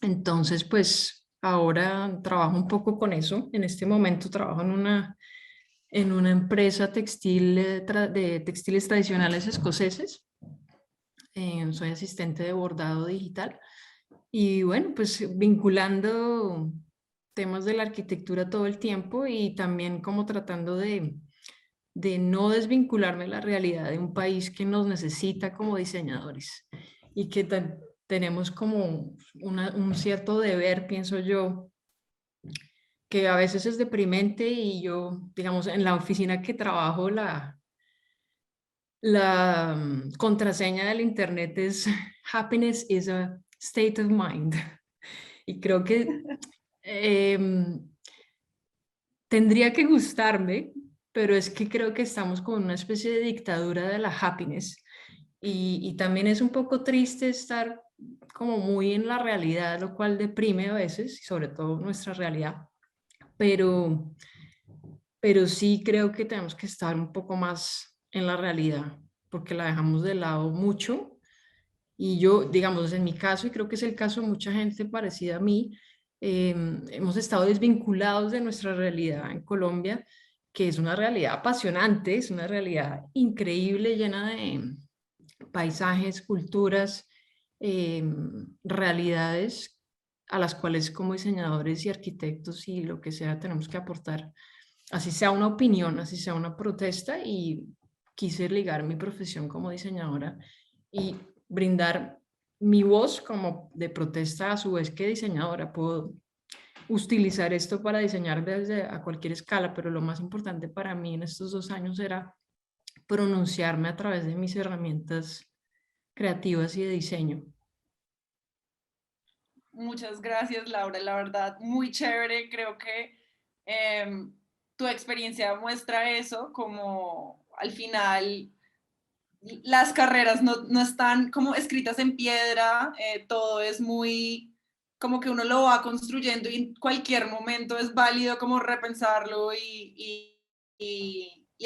Entonces, pues ahora trabajo un poco con eso. En este momento trabajo en una empresa textil de textiles tradicionales escoceses. Soy asistente de bordado digital y bueno, pues vinculando temas de la arquitectura todo el tiempo y también como tratando de no desvincularme de la realidad de un país que nos necesita como diseñadores y que tenemos como un cierto deber, pienso yo, que a veces es deprimente y yo, digamos, en la oficina que trabajo, la contraseña del internet es happiness is a state of mind. Y creo que Tendría que gustarme, pero es que creo que estamos con una especie de dictadura de la happiness y también es un poco triste estar como muy en la realidad, lo cual deprime a veces, y sobre todo nuestra realidad, pero, pero sí creo que tenemos que estar un poco más en la realidad, porque la dejamos de lado mucho. Y yo, digamos, en mi caso, y creo que es el caso de mucha gente parecida a mí, hemos estado desvinculados de nuestra realidad en Colombia, que es una realidad apasionante, es una realidad increíble, llena de paisajes, culturas, realidades a las cuales como diseñadores y arquitectos y lo que sea tenemos que aportar, así sea una opinión, así sea una protesta, y quise ligar mi profesión como diseñadora y brindar mi voz como de protesta a su vez que diseñadora. Puedo utilizar esto para diseñar desde a cualquier escala, pero lo más importante para mí en estos 2 años era pronunciarme a través de mis herramientas creativas y de diseño. Muchas gracias, Laura. La verdad, muy chévere. Creo que tu experiencia muestra eso, como al final las carreras no están como escritas en piedra, todo es muy como que uno lo va construyendo y en cualquier momento es válido como repensarlo y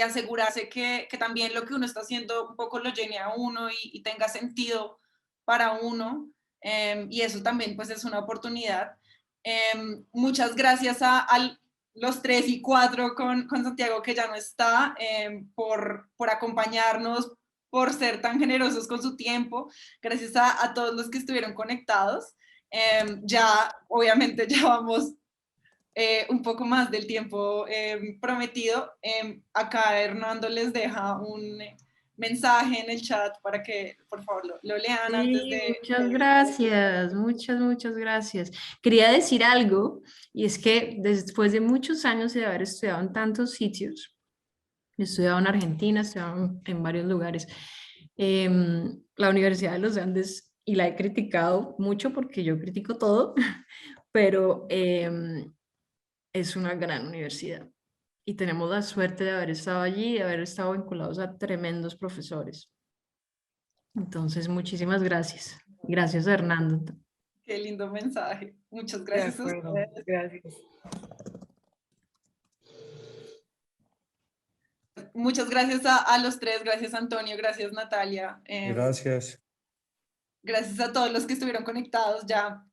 asegurarse que también lo que uno está haciendo un poco lo llene a uno y tenga sentido para uno. Y eso también pues es una oportunidad. Muchas gracias a los 3 y 4 con Santiago, que ya no está, por acompañarnos, por ser tan generosos con su tiempo. Gracias a todos los que estuvieron conectados. Ya, obviamente, ya vamos un poco más del tiempo prometido. Acá Hernando les deja un mensaje en el chat para que por favor lo lean antes Sí, de... muchas gracias, muchas gracias. Quería decir algo, y es que después de muchos años de haber estudiado en tantos sitios, he estudiado en Argentina, he estudiado en varios lugares, la Universidad de los Andes, y la he criticado mucho porque yo critico todo, pero es una gran universidad. Y tenemos la suerte de haber estado allí, de haber estado vinculados a tremendos profesores. Entonces, muchísimas gracias. Gracias, Hernando. Qué lindo mensaje. Muchas De gracias a acuerdo, ustedes. gracias. Muchas gracias a los tres. Gracias, Antonio. Gracias, Natalia. Gracias. Gracias a todos los que estuvieron conectados. Ya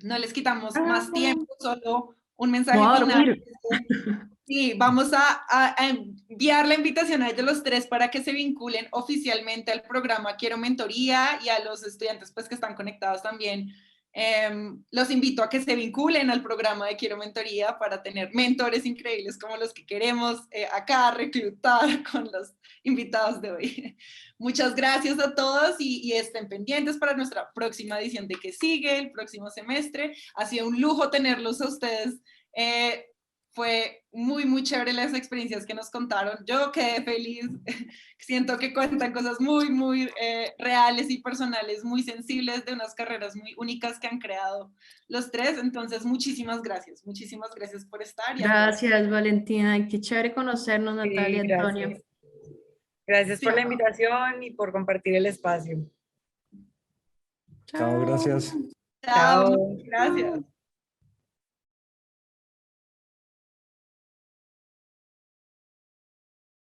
no les quitamos Ah, más tiempo, solo un me voy mensaje a final. dormir. Sí, vamos a enviar la invitación a ellos los tres para que se vinculen oficialmente al programa Quiero Mentoría, y a los estudiantes pues que están conectados también. Los invito a que se vinculen al programa de Quiero Mentoría para tener mentores increíbles como los que queremos acá reclutar con los invitados de hoy. Muchas gracias a todos y estén pendientes para nuestra próxima edición de Que Sigue, el próximo semestre. Ha sido un lujo tenerlos a ustedes. Fue muy chévere las experiencias que nos contaron. Yo quedé feliz. Siento que cuentan cosas muy reales y personales, muy sensibles, de unas carreras muy únicas que han creado los tres. Entonces, muchísimas gracias por estar. Y a todos. Gracias, Valentina. Qué chévere conocernos, Sí, Natalia, Antonio. gracias. Gracias por Sí, la invitación y por compartir el espacio. Chao, gracias. chao, Chao. gracias.